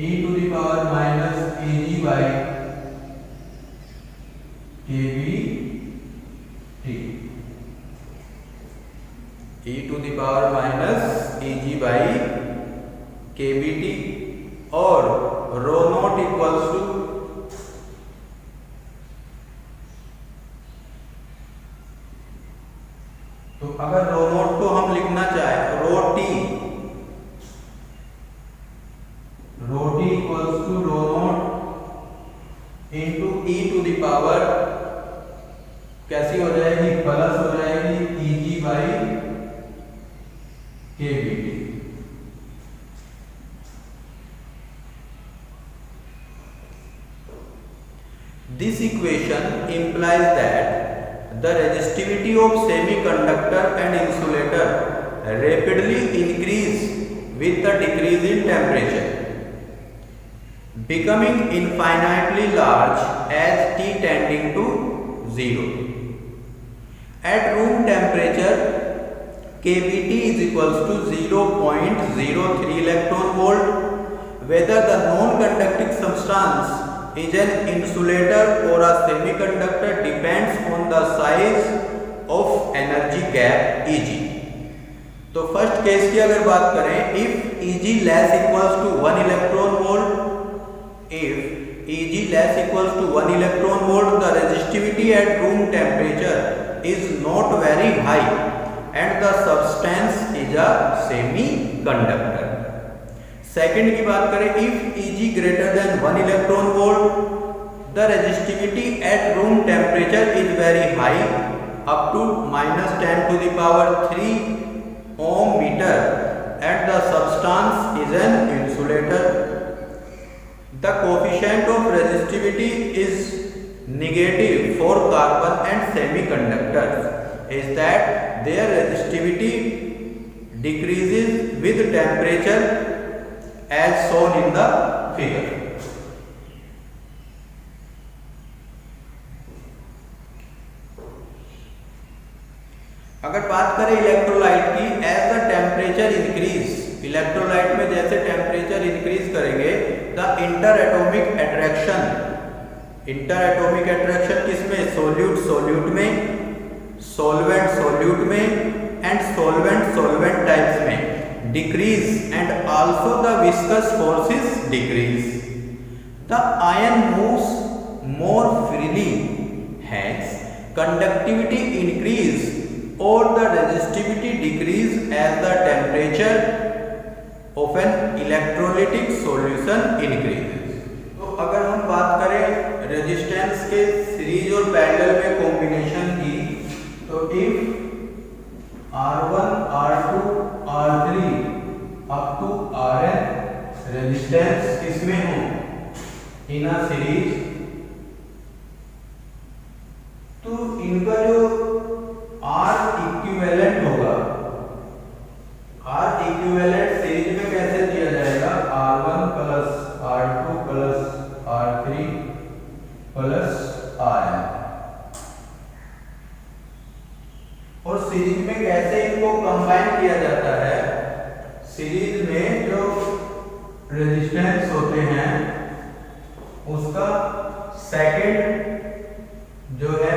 e to the power minus kg by kb t e to the power minus kg by kb t और rho naught equals to तो अगर रो note को हम लिखना चाहे rho T equals to rho note into E to the power कैसी हो जाएगी, प्लस हो जाएगी E G by K B T. This equation implies that the resistivity of semiconductor and insulator rapidly increase with the decrease in temperature, becoming infinitely large as T tending to 0. At room temperature, kBT is equals to 0.03 electron volt. Whether the non-conducting substance is an insulator or a semiconductor depends on the size of energy gap Eg. तो first case की अगर बात करें, if Eg less equals to 1 electron volt, if Eg less equals to 1 electron volt, the resistivity at room temperature is not very high and the substance is a semiconductor. Second की बात करें, if Eg greater than 1 electron volt, the resistivity at room temperature is very high, up to minus 10 to the power 3 ohm meter, and the substance is an insulator. The coefficient of resistivity is negative for carbon and semiconductors, is that their resistivity decreases with temperature as shown in the figure. अगर बात करें electrolyte की, as the temperature increase, electrolyte में जैसे temperature increase करेंगे, the interatomic attraction किसमें, solute में, solvent में एंड सॉल्वेंट टाइप्स में decrease, and also the viscous forces decrease. The ion moves more freely, hence conductivity increase or the resistivity decrease as the temperature of an electrolytic solution increases. तो अगर हम बात करें resistance के series और parallel में combination की, तो if R1, R2, R3 up to Rn resistance किसमें हो, इन अ सीरीज, तो इनका जो R इक्विवेलेंट होगा, R इक्विवेलेंट सीरीज में कैसे दिया जाएगा, R1 plus R2 plus R3 plus Rn, और सीरीज में कैसे इनको कंबाइन किया जाता है, सीरीज में जो रेजिस्टेंस होते हैं उसका सेकंड जो है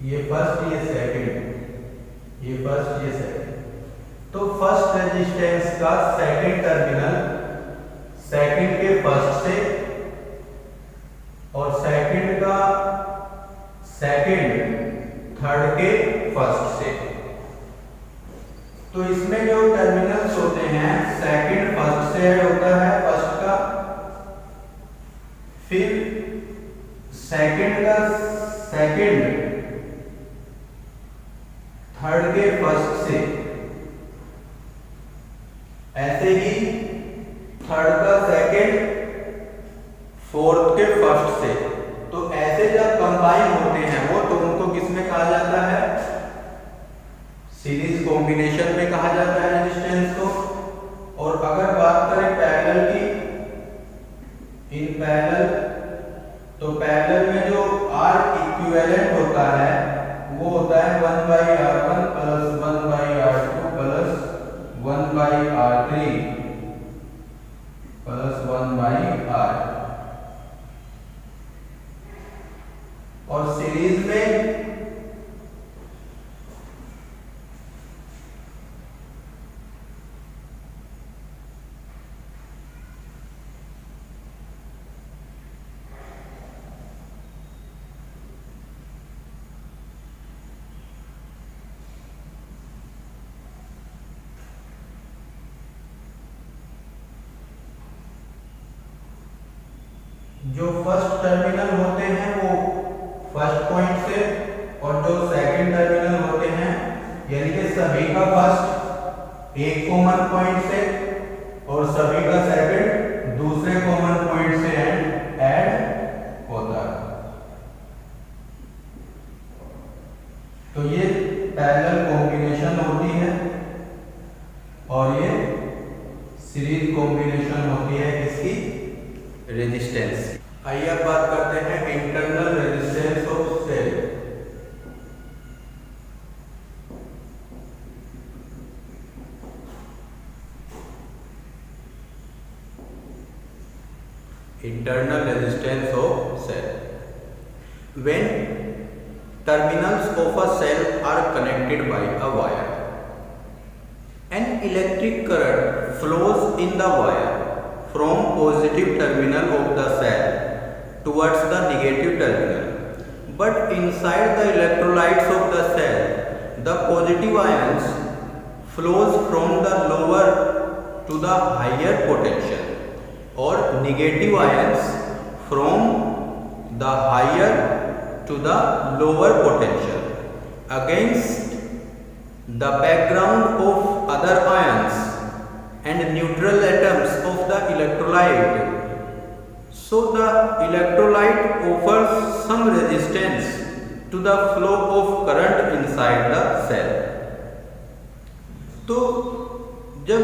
ये फर्स्ट, ये सेकंड, ये फर्स्ट, ये सेकंड, तो फर्स्ट रेजिस्टेंस का सेकंड टर्मिनल सेकंड के फर्स्ट से और सेकंड का सेकंड थर्ड के फर्स्ट से, तो इसमें जो टर्मिनल्स होते हैं सेकंड फर्स्ट से ऐड होता है फर्स्ट का, फिर सेकंड का सेकंड थर्ड के फर्स्ट से, ऐसे ही थर्ड का सेकंड फोर्थ के फर्स्ट से, तो ऐसे जब कंबाइन होते हैं वो, तो उनको किसमें कहा जाता है, सीरीज कॉम्बिनेशन में कहा जाता है रेजिस्टेंस को, और जो फर्स्ट टर्मिनल होते हैं वो फर्स्ट पॉइंट से, और जो सेकंड टर्मिनल होते हैं यानी कि सभी का फर्स्ट एक कॉमन पॉइंट से और सभी का सेकंड दूसरे कॉमन पॉइंट से ऐड होता है। तो ये पैरेलल कॉम्बिनेशन होती है और ये सीरीज कॉम्बिनेशन होती है इसकी रेजिस्टेंस। आइए अब बात करते हैं internal resistance of cell. Internal resistance of cell. When terminals of a cell are connected by a wire, an electric current flows in the wire from positive terminal of the cell towards the negative terminal. But inside the electrolytes of the cell, the positive ions flows from the lower to the higher potential, or negative ions from the higher to the lower potential against the background of other ions and neutral atoms of the electrolyte. So the electrolyte offers some resistance to the flow of current inside the cell. तो जब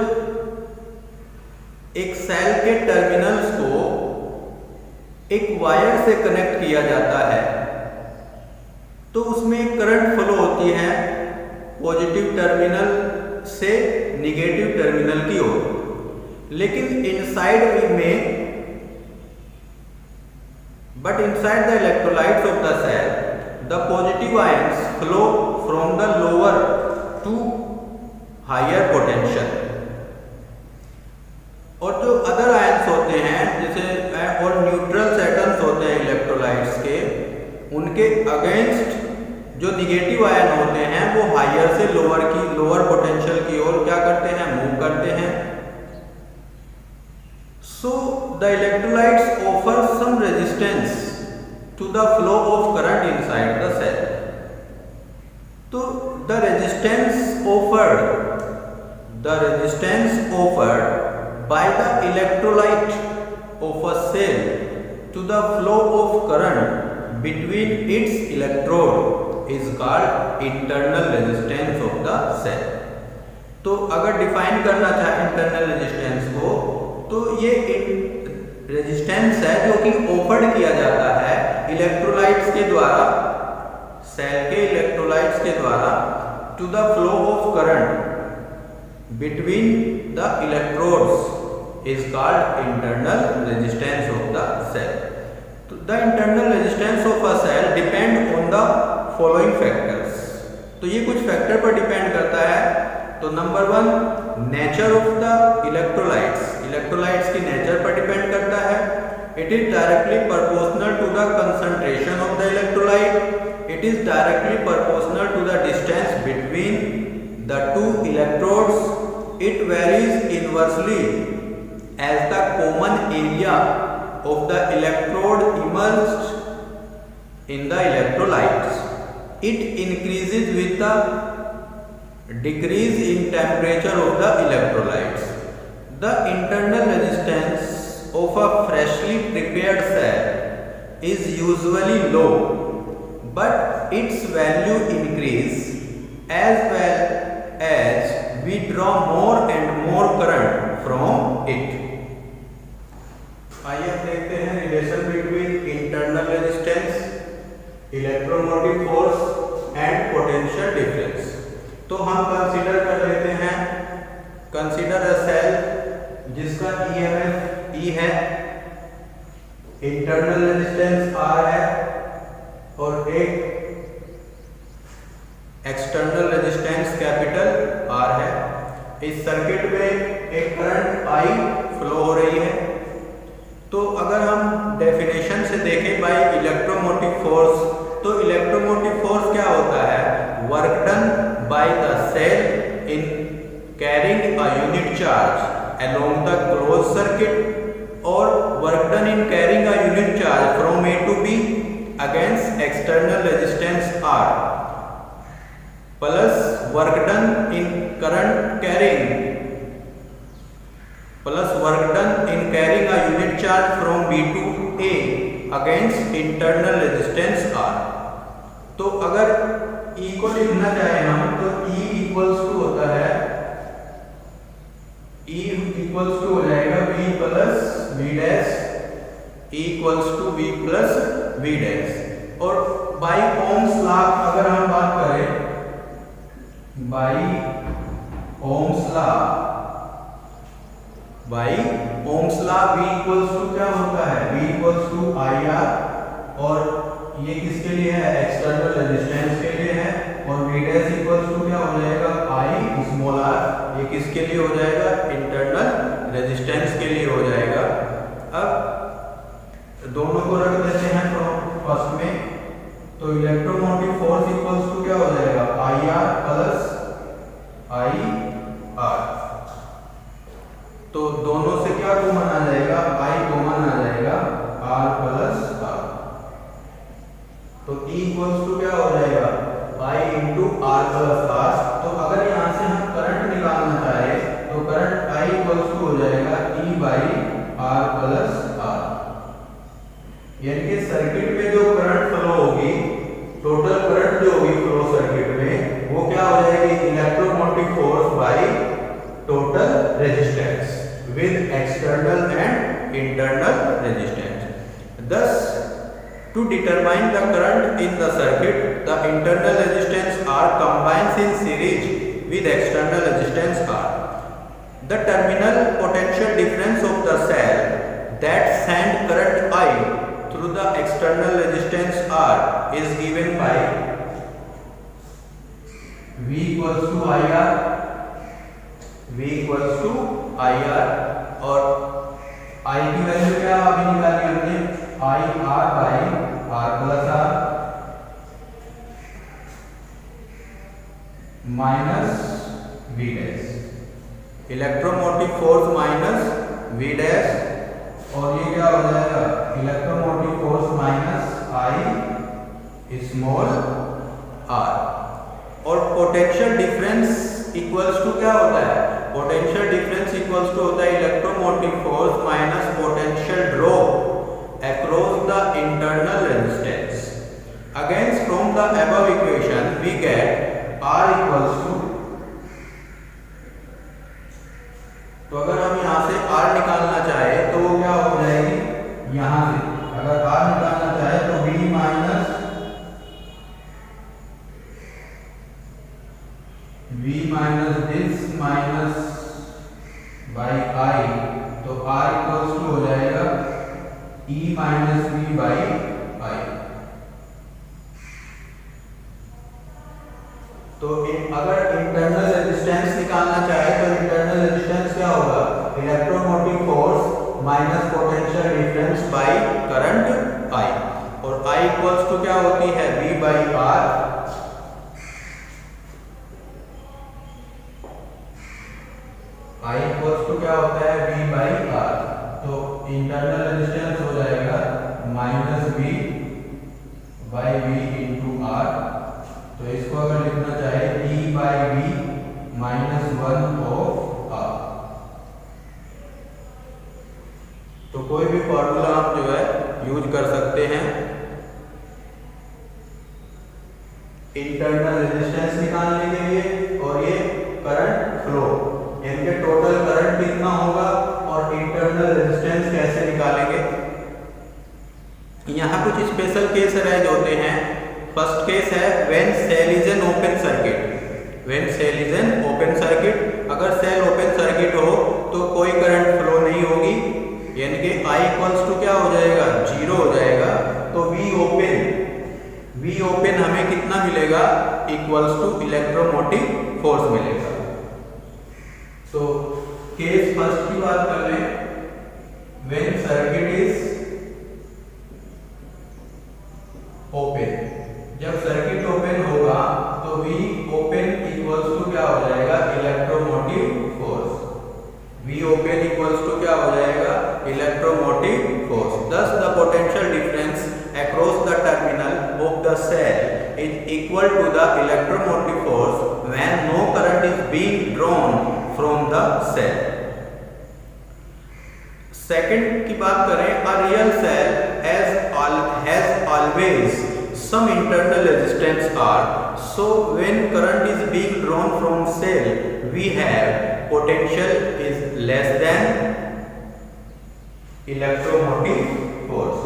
एक cell के terminals को एक wire से connect किया जाता है तो उसमें एक करंट फ्लो होती है पॉजिटिव टर्मिनल से निगेटिव टर्मिनल की ओर, लेकिन इनसाइड में but inside the electrolytes of the cell the positive ions flow from the lower to higher potential, और जो अदर आयंस होते हैं जैसे और न्यूट्रल एटम्स होते हैं इलेक्ट्रोलाइट्स के, उनके अगेंस्ट जो निगेटिव आयन होते हैं वो हायर से लोअर पोटेंशियल की ओर क्या करते हैं, मूव करते हैं। So the electrolytes offer some resistance to the flow of current inside the cell. तो the resistance offered by the electrolyte of a cell to the flow of current between its electrode is called internal resistance of the cell. तो अगर define करना चाहे internal resistance को तो ये resistance है जो कि ऑफर्ड किया जाता है इलेक्ट्रोलाइट्स के द्वारा, सेल के इलेक्ट्रोलाइट्स के द्वारा to the flow of current between the electrodes is called internal resistance of the cell. So the internal resistance of a cell depend on the following factors. तो ये कुछ फैक्टर पर depend करता है। तो number 1, nature of the electrolytes की nature पर depend करता है। It is directly proportional to the concentration of the electrolyte. It is directly proportional to the distance between the two electrodes. It varies inversely as the common area of the electrode immersed in the electrolytes. It increases with the decrease in temperature of the electrolytes. The internal resistance of a freshly prepared cell is usually low, but its value increases as well as we draw more and more current from it. आइए देखते हैं relation between internal resistance, electromotive force and potential difference. तो हम consider कर लेते हैं, consider a cell जिसका EMF ई है, इंटरनल रेजिस्टेंस आर है और एक एक्सटर्नल रेजिस्टेंस कैपिटल आर है। इस सर्किट में एक करंट आई फ्लो हो रही है। तो अगर हम डेफिनेशन से देखें बाय इलेक्ट्रोमोटिव फोर्स, तो इलेक्ट्रोमोटिव फोर्स क्या होता है, work done by the cell in carrying a unit charge along the close circuit, और work done in carrying a unit external resistance R plus work done in current carrying a unit charge from B to A against internal resistance R। तो अगर E को लिखना चाहे हम तो E equals to होता है, E इक्वल्स टू हो जाएगा V plus V dash, E equals to V plus V dash. और बाई ओम्स लॉ अगर हम बात करें, by Ohm's law V equals to क्या होता है, V इक्वल्स टू IR, और ये किसके लिए है, एक्सटर्नल रेजिस्टेंस के लिए है, और V डैश इक्वल्स टू क्या हो जाएगा, I स्मॉल r, ये किसके लिए हो जाएगा, इंटरनल रेजिस्टेंस के लिए हो जाएगा। अब दोनों को रख देते हैं फर्स्ट में, तो इलेक्ट्रोमोटिव फोर्स इक्वल्स टू क्या हो जाएगा, IR प्लस IR। तो दोनों से क्या कॉमन आ जाएगा, I कॉमन आ जाएगा, R प्लस R। तो E इक्वल्स टू क्या हो जाएगा, I into R plus R। तो अगर यहाँ से हम करंट निकालना चाहे तो करंट I इक्वल्स टू हो जाएगा E by R plus R। यानी कि सर्किट में जो करंट फ्लो होगी, टोटल करंट जो होगी फ्लो सर्किट में, वो क्या हो जाएगी, electromotive force by total resistance with external and internal resistance। Thus, to determine the current in the circuit, the internal resistance R combines in series with external resistance R. The terminal potential difference of the cell that send current I through the external resistance R is given by V equals to IR, V equals to IR, और I की value क्या अभी निकाली हमने, IR by R plus R minus V dash, electromotive force minus V dash, और ये क्या हो जाएगा, electromotive force minus I small r। और पोटेंशियल डिफरेंस इक्वल्स टू क्या होता है, पोटेंशियल डिफरेंस इक्वल्स टू होता है electromotive force minus potential drop across the internal resistance. Against from the above equation we get R equals to, तो अगर हम यहाँ से R निकालना चाहे तो वो क्या हो जाएगी, यहाँ से अगर R निकालना चाहे तो V minus this minus by I, तो R इक्वल्स टू हो जाएगा E minus V by I। तो अगर इंटरनल रेजिस्टेंस निकालना चाहे तो इंटरनल रेजिस्टेंस क्या होगा, electromotive force minus potential difference by current I, और I इक्वल्स टू क्या होती है, V by R। I equals to क्या होता है, V बाई R। तो इंटरनल रेजिस्टेंस हो जाएगा minus V by V into R। तो इसको अगर लिखना चाहे E by V minus 1 of R। तो कोई भी फॉर्मूला आप जो है यूज कर सकते हैं इंटरनल रेजिस्टेंस निकालने के लिए, और ये करंट फ्लो, यानी कि टोटल करंट कितना होगा और इंटरनल रेजिस्टेंस कैसे निकालेंगे। यहाँ कुछ स्पेशल केस अराइज होते हैं। फर्स्ट केस है when cell is an open circuit. When cell is an open circuit, अगर सेल ओपन सर्किट हो तो कोई करंट फ्लो नहीं होगी, यानी कि I इक्वल्स टू क्या हो जाएगा, 0 हो जाएगा। तो V ओपन हमें कितना मिलेगा, इक्वल्स टू इलेक्ट्रोमोटिव फोर्स मिलेगा। तो केस फर्स्ट की बात कर लें, व्हेन सर्किट इज ओपन, जब सर्किट ओपन होगा तो V ओपन इक्वल्स टू क्या हो जाएगा, electromotive force. V open equals to क्या हो जाएगा, electromotive force. Thus the potential difference across the terminal of the equal to the electromotive force when no current is being drawn from the cell. Second की बात करें, a real cell has always some internal resistance R. So when current is being drawn from cell, we have potential is less than electromotive force.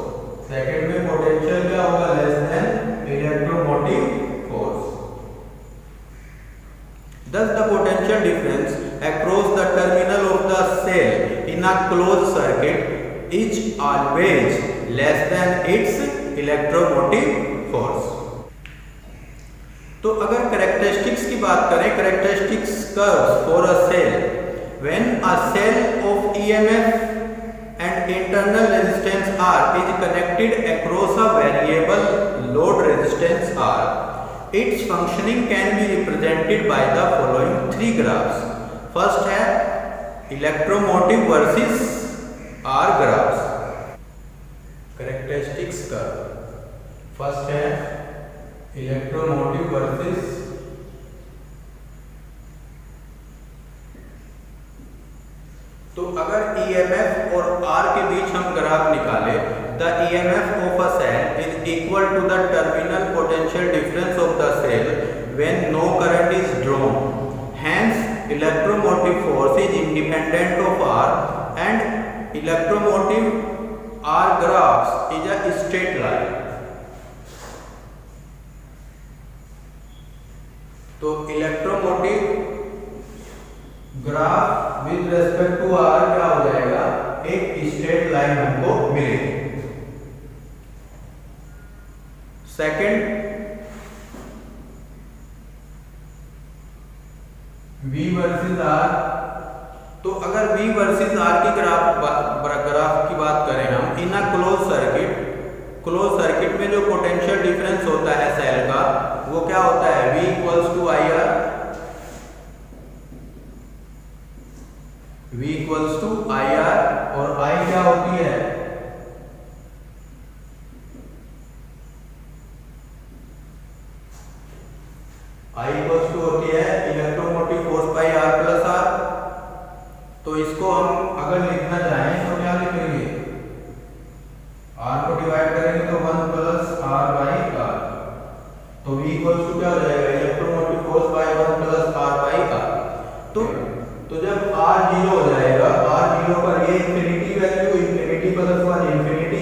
Second में potential क्या होगा? Less than electromotive force. Thus the potential difference across the terminal of the cell in a closed circuit is always less than its electromotive force. तो अगर characteristics की बात करें, characteristics curves for a cell, when a cell of EMF and internal resistance R is connected across a variable load resistance R, its functioning can be represented by the following three graphs. First है electromotive versus R graphs. Characteristics curve. First है electromotive versus तो अगर EMF और R के बीच हम graph निकाले, the EMF of a cell is equal to the terminal potential difference of the cell when no current is drawn. Hence, electromotive force is independent of R, and electromotive R graphs is a straight line. तो electromotive graph with respect to R क्या हो जाएगा? एक straight line हमको मिलेगी. Second V versus R. तो अगर V versus R की ग्राफ की बात करें हम, इन अ क्लोज सर्किट में जो पोटेंशियल डिफरेंस होता है सेल का, वो क्या होता है? V equals to IR. V equals to IR और I क्या होती है? I इक्वल्स टू होती है electromotive force by R plus R. तो इसको हम अगर लिखना चाहें तो क्या लिखेंगे? R को डिवाइड करेंगे तो 1 प्लस R बाई R. तो V इक्वल्स टू क्या हो जाएगा? Electromotive force by 1 plus R by R. तो जब R 0 हो जाएगा, R 0 पर ये infinity value, infinity plus 1 infinity,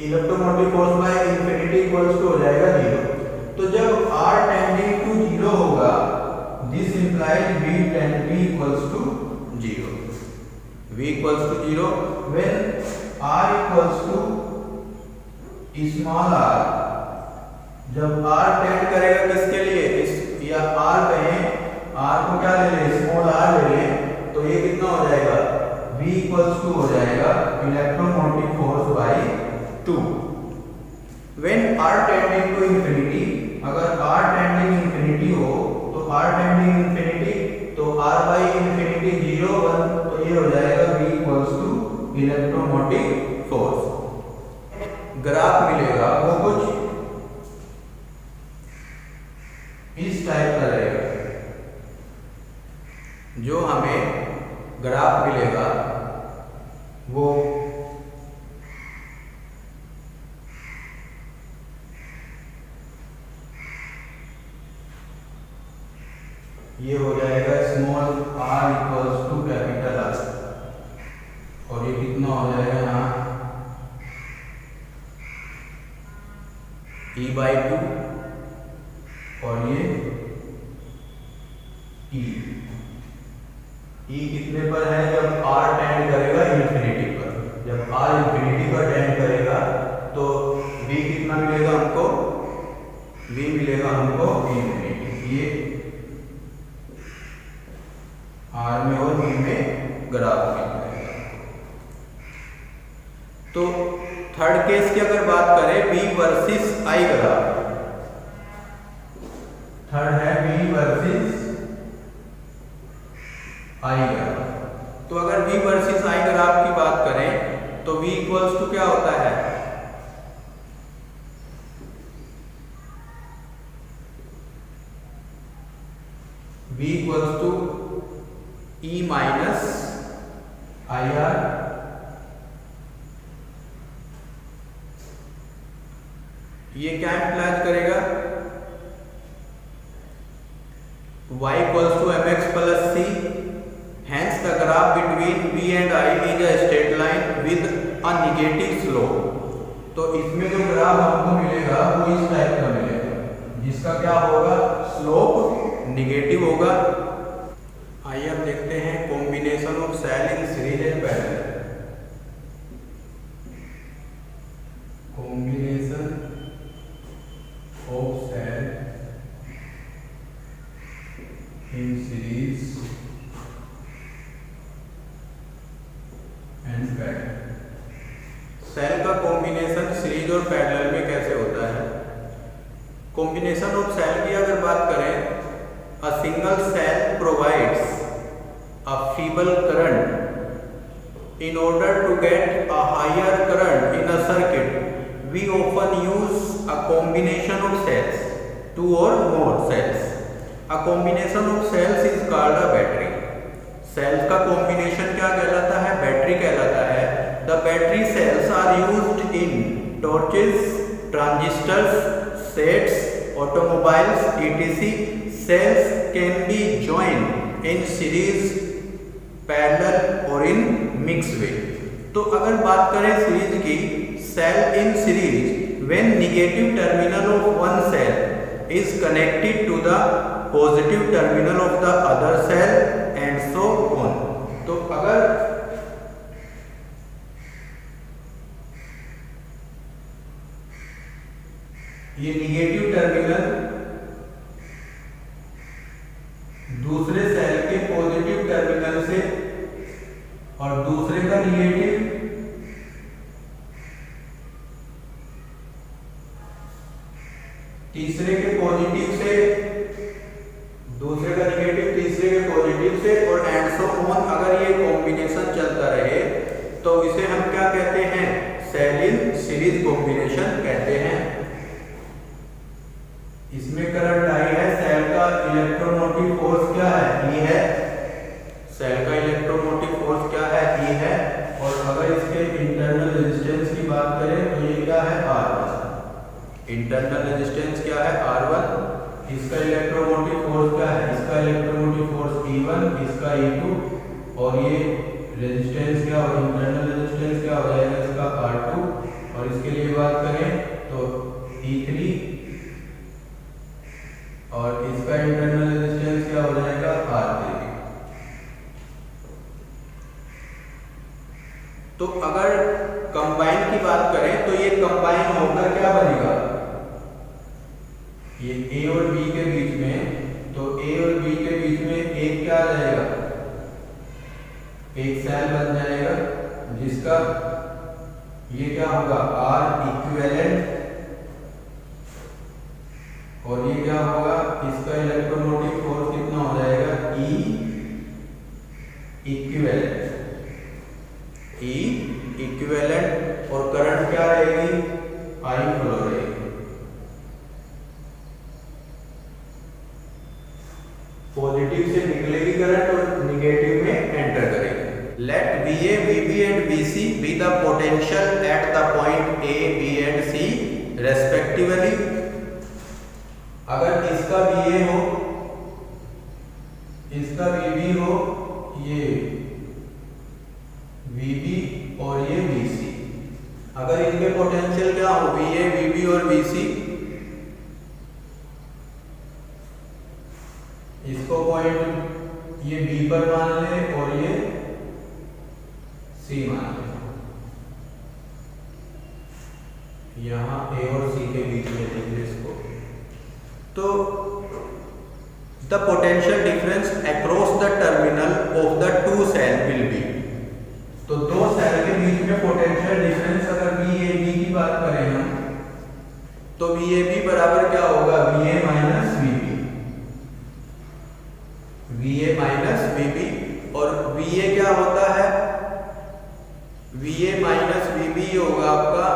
electromotive force by infinity equals to हो जाएगा 0. तो जब R टेंडिंग टू 0 होगा, this implies V equals to 0. V equals to 0 when R equals to small r. जब R टेंड करेगा किसके लिए? या R कहें, R को क्या ले लें? स्मॉल r ले लें. तो ये कितना हो जाएगा? V इक्वल्स टू हो जाएगा electromotive force by 2. When R tending to infinity, अगर R टेंडिंग इंफिनिटी हो तो R टेंडिंग इंफिनिटी, तो R बाई इंफिनिटी 0 1, तो ये हो जाएगा V equals to electromotive force. Graph मिलेगा वो कुछ इस टाइप का रहेगा. जो हमें ग्राफ मिलेगा वो ये हो जाएगा small r equals to capital R. और ये कितना हो जाएगा यहाँ? E/2 और ये E. E कितने पर है? जब R टेंड करेगा इंफिनिटी पर. जब R इंफिनिटी पर टेंड करेगा तो V कितना मिलेगा हमको? V मिलेगा हमको इंफिनिटी. ये R में और V में ग्राफ मिल जाएगा. तो थर्ड केस की अगर बात करें, V versus I graph. Third है V वर्सेस I ग्राफ. तो अगर V वर्सेस I ग्राफ की बात करें तो V इक्वल्स टू क्या होता है? IR ये क्या इम्प्लाइज करेगा, y equals to mx plus c, hence the graph between b and I is a straight line with a negative slope। तो इसमें जो ग्राफ हमको मिलेगा वो इस टाइप का मिलेगा, जिसका क्या होगा, स्लोप निगेटिव होगा। आइए अब देखते हैं combination of cell in series and parallel. Combination of cell in series and parallel. Cell का कॉम्बिनेशन सीरीज और पैरेलल में कैसे होता है। कॉम्बिनेशन ऑफ सेल की अगर बात करें, a single cell provides a feeble current in order to get a higher current in a circuit we often use a combination of cells, 2 or more cells। A combination of cells is called a battery. Cells का combination क्या कहलाता है, battery कहलाता है। The battery cells are used in torches, transistors, sets, automobiles, etc. Cells can be joined in series, parallel or in mixed way। तो अगर बात करें सीरीज की, cell in series when negative terminal of one cell is connected to the positive terminal of the other cell and so on। तो अगर ये negative terminal दूसरे cell के पॉजिटिव टर्मिनल से और दूसरे का निगेटिव तीसरे के पॉजिटिव से, दूसरे का निगेटिव तीसरे के पॉजिटिव से और एंड सो ऑन। अगर ये कॉम्बिनेशन चलता रहे तो इसे हम क्या कहते हैं, सेल इन सीरीज कॉम्बिनेशन कहते हैं। इसमें करंट आई है, सेल का इलेक्ट्रोमोटिव फोर्स क्या है, ई है। सेल का इलेक्ट्रोमोटिव फोर्स क्या है, ई है। और अगर इसके इंटरनल रेजिस्टेंस की बात करें तो ये क्या है, R1। इंटरनल रेजिस्टेंस क्या है, R1। इसका इलेक्ट्रोमोटिव फोर्स क्या है, इसका इलेक्ट्रोमोटिव फोर्स E1, इसका E2। और ये रेजिस्टेंस क्या हो, इंटरनल रेजिस्टेंस क्या हो जाएगा, इसका R2। और इसके लिए बात करें तो E3 और इसका इंटरनल रेजिस्टेंस क्या हो जाएगा, R3। तो अगर कंबाइन की बात करें तो ये कंबाइन होकर क्या बनेगा, ये A और B के बीच में, तो A और B के बीच में एक क्या आ जाएगा, एक सेल बन जाएगा, जिसका ये क्या होगा, R इक्विवेलेंट। और ये क्या होगा, इसका इलेक्ट्रोमोटिव फोर्स कितना हो जाएगा, E इक्विवेलेंट। E इक्विवेलेंट और करंट क्या रहेगी, I फ्लो रहेगी। पॉजिटिव से निकलेगी करंट और निगेटिव में एंटर करेगी। Let VA, VB and VC be the potential at the point A, B and C respectively. अगर इसका VA हो, इसका VB हो, ये VB और ये VC, अगर इनके पोटेंशियल क्या हो, VA, VB और VC, इसको पॉइंट ये B पर मान ले और ये C मान ले, यहां A और C के बीच में देख ले इसको। तो the potential difference across the terminal of the two cell will be. तो दो सेल के बीच में पोटेंशियल डिफरेंस अगर VAB की बात करें हम, तो VAB बराबर क्या होगा, VA minus VB। VA minus VB। और VA क्या होता है, VA माइनस VB होगा आपका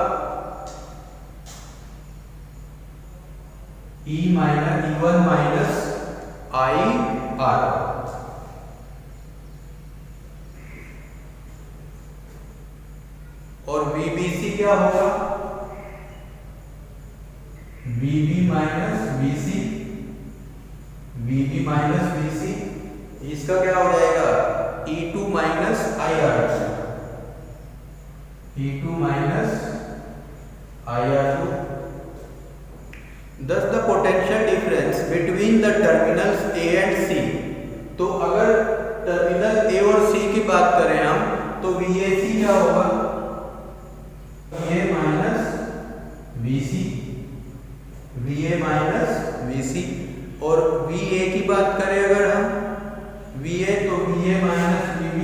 E1 माइनस IR। और VBC क्या होगा, VB minus VC, VB minus VC, इसका क्या हो जाएगा E2 minus IR2, E2 minus IR2। Thus the potential difference between the terminals A and C, तो अगर टर्मिनल A और C की बात करें हम तो VAC क्या होगा, VA minus VC, VA minus VC। और VA की बात करें अगर हम VA तो VA minus VB,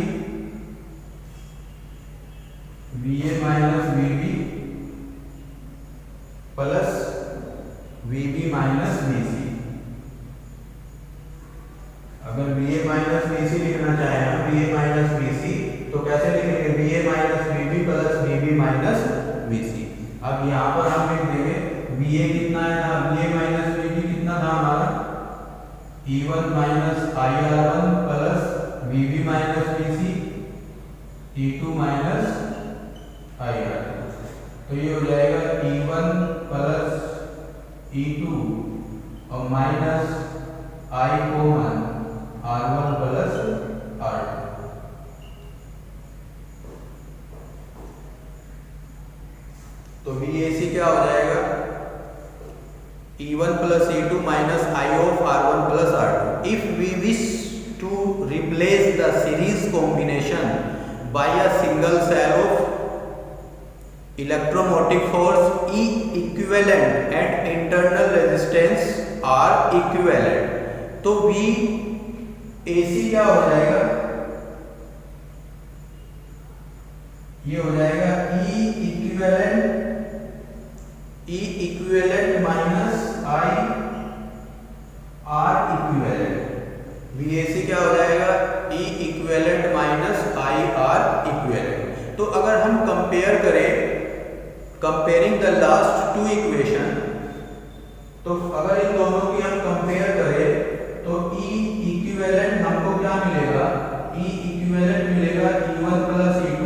VA minus VB plus VB minus VC। अगर VA माइनस VC लिखना चाहें हम VA माइनस VC तो कैसे लिखेंगे, VA minus VB plus VB minus VC। अब यहाँ पर हम लिख देंगे VA कितना है, VA माइनस VB कितना था हमारा E1 minus IR1 plus VB minus VC E2 minus IR2। तो ये हो जाएगा E1 प्लस E2 और minus I common R1 plus R2। तो VAC क्या हो जाएगा E1 plus E2 minus I of R1 plus R2। If we wish to replace the series combination by a single cell of electromotive force E equivalent and internal resistance R equivalent, तो VAC क्या हो जाएगा, ये हो जाएगा E equivalent minus I R equivalent। VAC क्या हो जाएगा E equivalent minus I R equivalent। तो अगर हम कंपेयर करें, comparing the last two equation, तो अगर इन दोनों की हम कंपेयर करें तो E equivalent हमको क्या मिलेगा, E equivalent मिलेगा E1 प्लस E2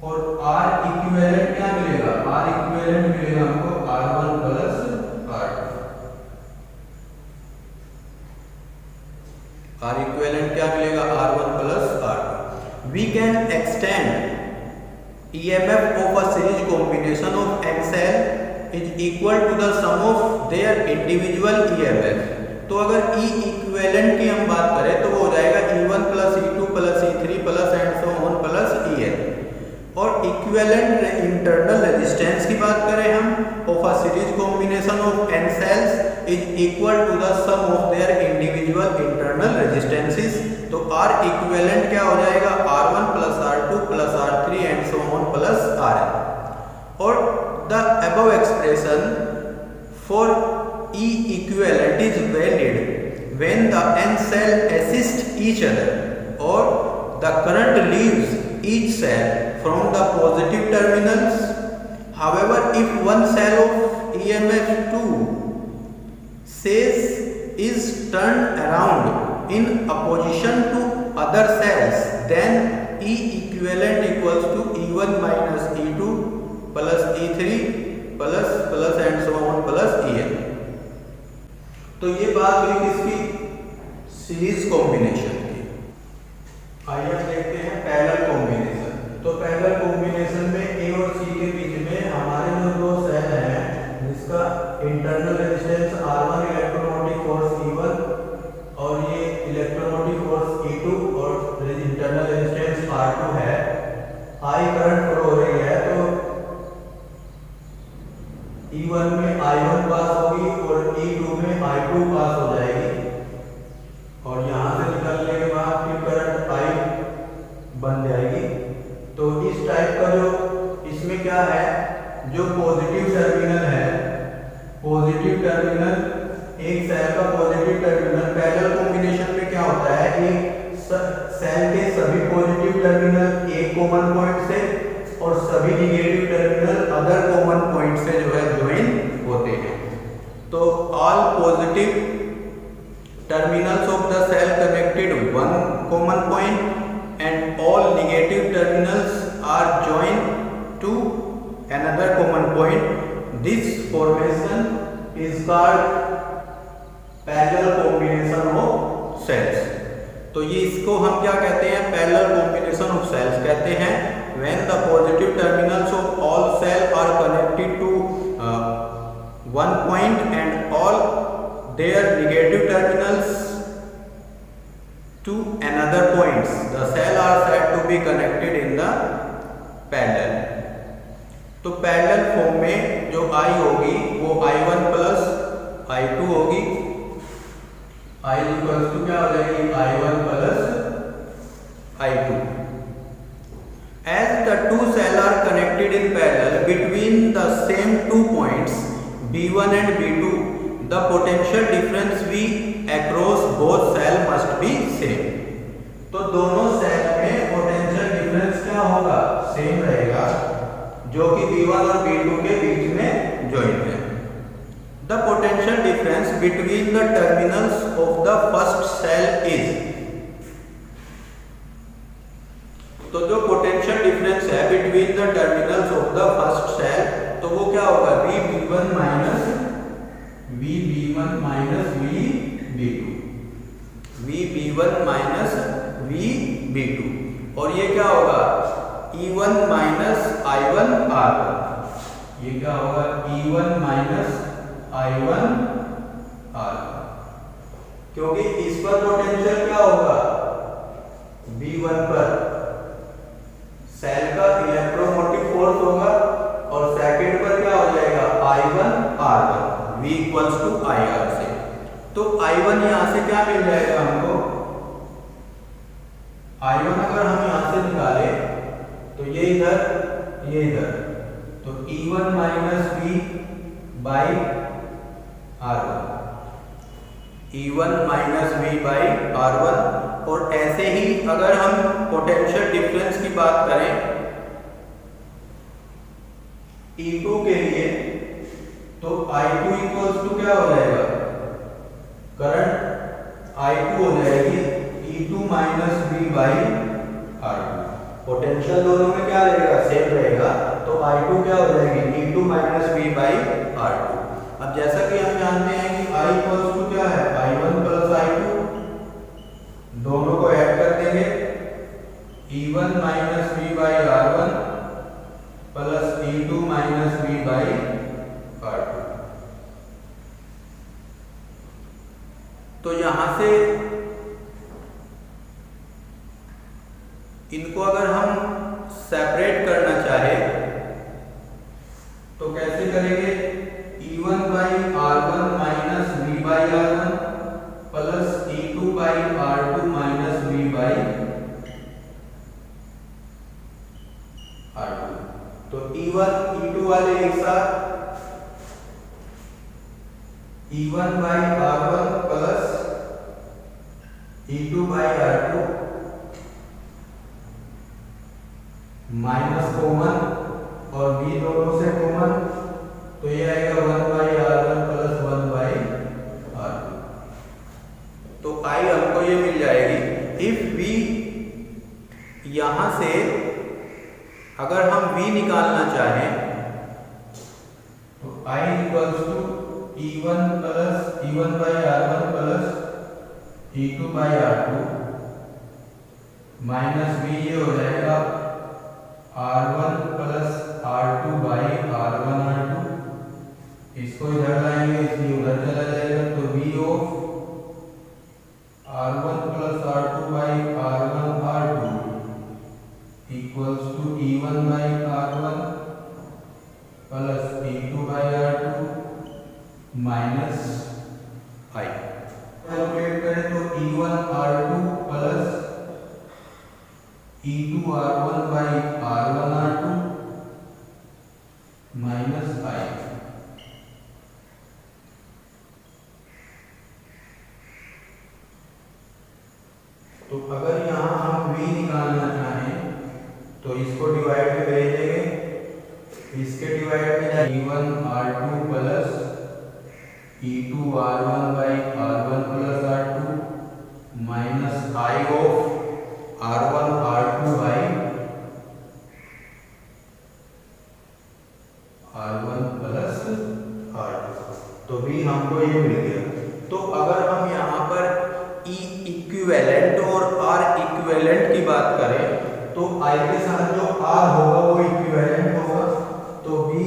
और R equivalent क्या मिलेगा, R equivalent मिलेगा हमको R1 plus R2। R equivalent क्या मिलेगा, R1 plus R2। We can extend EMF of a series combination of N cell is equal to the sum of their individual EMF। तो अगर E equivalent की हम बात करें तो वो हो जाएगा E1 plus E2 plus E3 plus and so on plus EN। और इक्विवेलेंट इंटरनल रेजिस्टेंस की बात करें हम of a series combination of n cells is equal to the sum of their individual internal resistances. तो R equivalent क्या हो जाएगा, R1 plus R2 plus R3 and so on plus RN। और the above expression for E equivalent is valid when the n cell assist each other or the current leaves each cell from the positive terminals. However, if one cell of EMF2 says is turned around in opposition to other cells, then E equivalent equals to E1 minus E2 plus E3 plus and so on plus EN। तो ये बात हुई किसकी, series combination की। आइए देखते हैं parallel combination. तो पैरेलल कॉम्बिनेशन में A और C के बीच में हमारे जो दो सेल हैं जिसका internal resistance R1 electromotive force E1 और ये इलेक्ट्रोमोटिव फोर्स E2 और इंटरनल रेजिस्टेंस R2 है, I करंट फ्लो हो रही है तो E1 में I1 पास होगी और E2 में I2 पास हो जाएगी और यहाँ से निकलने के बाद फिर करंट I बन जाएगी। तो इस टाइप का जो इसमें क्या है, जो पॉजिटिव टर्मिनल है, पॉजिटिव टर्मिनल, एक सेल का पॉजिटिव टर्मिनल पैरेलल कॉम्बिनेशन में क्या होता है, एक सेल के सभी पॉजिटिव टर्मिनल एक कॉमन पॉइंट से और सभी negative terminal other common point से जो है ज्वाइन होते हैं। तो all positive terminals of the cell connected one common point and all negative terminals This formation is called parallel combination of cells. तो ये इसको हम क्या कहते हैं? parallel combination of cells कहते हैं. When the positive terminals of all cells are connected to one point and all their negative terminals to another points, the cells are said to be connected in the parallel. तो parallel form में जो I होगी वो I1 plus I2 होगी. I equals to क्या हो जाएगी? I1 plus I2. As the two cells are connected in parallel between the same 2 points B1 and B2, the potential difference V across both cells must be same. तो दोनों cell में potential difference क्या होगा? Same रहेगा, जो कि B1 और B2 के बीच में ज्वाइंट है. The potential difference between the terminals of the first cell is, तो जो पोटेंशियल डिफरेंस है between the terminals of the first cell, तो वो क्या होगा? VB1 minus VB1 minus VB2, VB1 minus VB2. और ये क्या होगा? E1 minus I1 R1. ये क्या होगा? E1 माइनस I1 R1, क्योंकि इस पर पोटेंशियल क्या होगा? B1 पर सेल का इलेक्ट्रोमोटिव फोर्स होगा और सेकंड पर क्या हो जाएगा? I1 R1, V equals to IR से. तो I1 यहां से क्या मिल जाएगा हमको? I1 अगर हम यहां से निकाले तो ये इधर, तो E1 minus V by R1, E1 minus V by R1. और ऐसे ही अगर हम पोटेंशियल डिफरेंस की बात करें E2 के लिए, तो I2 इक्वल्स टू क्या हो जाएगा? करंट I2 हो जाएगी E2 minus V by R2. Potential दोनों में क्या रहेगा? सेम रहेगा, तो I2 क्या हो जाएगी? E2 minus V by R2. अब जैसा कि हम जानते हैं कि I इक्वल्स टू क्या है? I1 plus I2. दोनों को ऐड कर देंगे, E1 minus V by R1 plus E2 minus V by R2. तो यहां से इनको अगर हम सेपरेट करना चाहे तो कैसे करेंगे? E1 by R1 minus V by R1 plus E2 by R2 minus V by R2. तो E1 E2 वाले एक साथ, E1 by R1 plus E2 by R2 minus common और B दोनों से कॉमन, तो ये आएगा 1 by R1 plus 1 by R2. तो I हमको ये मिल जाएगी. इफ V, यहां से अगर हम V निकालना चाहें तो I equals to E1 plus E1 by R1 plus E2 by R2 minus V, ये हो जाएगा R1 plus R2 by R1 R2. इसको इधर लाएंगे इसलिए उधर चला जाएगा, तो V of R1 plus R2 by R1 R2 equals to E1 by R1 plus E2 by R2 minus I. Calculate करें तो E1 R2 plus E2 R1 by R1 R2 minus I. तो अगर यहाँ हम V निकालना चाहें तो इसको डिवाइड में भेज देंगे, इसके डिवाइड में E1 R2 plus E2 R1 by R1 plus R2 minus I of R1 R2 by R1 plus हमको ये मिल गया। तो अगर हम यहाँ पर ई इक्विवेलेंट और आर इक्विवेलेंट की बात करें तो आई के साथ जो आर होगा वो इक्विवेलेंट होगा, तो बी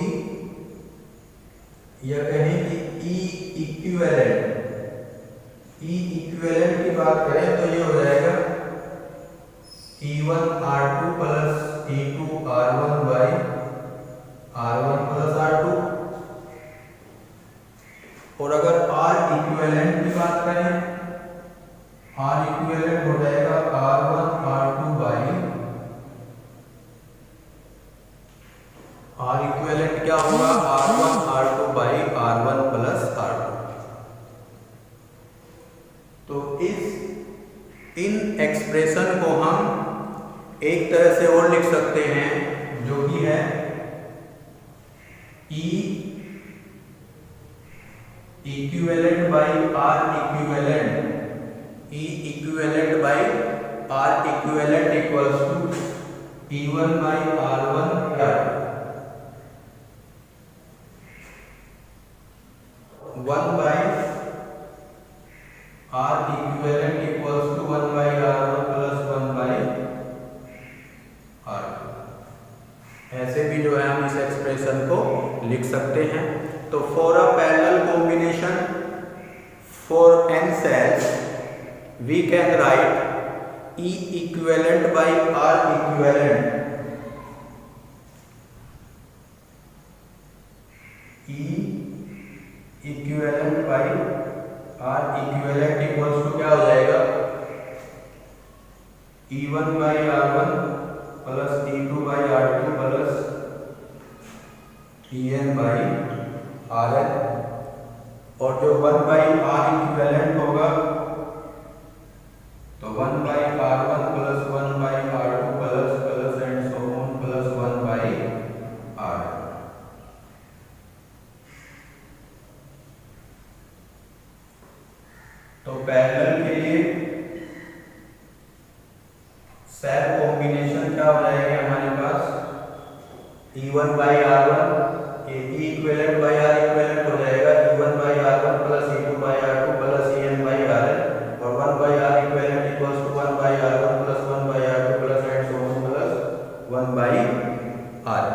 या कहें कि ई इक्विवेलेंट की बात करें तो ये हो जाएगा E1 R2 plus E2 R1 by R1 plus R2। और अगर R इक्विवेलेंट की बात करें, R इक्विवेलेंट हो जाएगा R1 R2 by R equivalent क्या होगा R1 R2 by R1 plus R2। तो इन एक्सप्रेशन को हम एक तरह से और लिख सकते हैं जो कि है E equivalent by R equivalent, E equivalent by R equivalent equals to E1 by R1 R2। 1 by R equivalent equals to 1 by R1 plus 1 by R2। ऐसे भी जो है हम इस एक्सप्रेशन को लिख सकते हैं। तो for a parallel combination for n cells we can write E equivalent by R equivalent, E equivalent by R equivalent equals to क्या हो जाएगा E1 by R1 plus E2 by R2 plus En by Rn। और जो 1 by R equivalent होगा तो 1 by R1 plus 1 by R2 plus and so on plus 1 by Rn। तो parallel के लिए सेल कॉम्बिनेशन क्या हो जाएगा हमारे पास E1 by R1, E equivalent by R equivalent हो जाएगा E1 by R1 plus E2 by R2 plus En by Rn। और 1 by R equivalent equals to 1 by R1 plus 1 by R2 plus and so on plus 1 by Rn।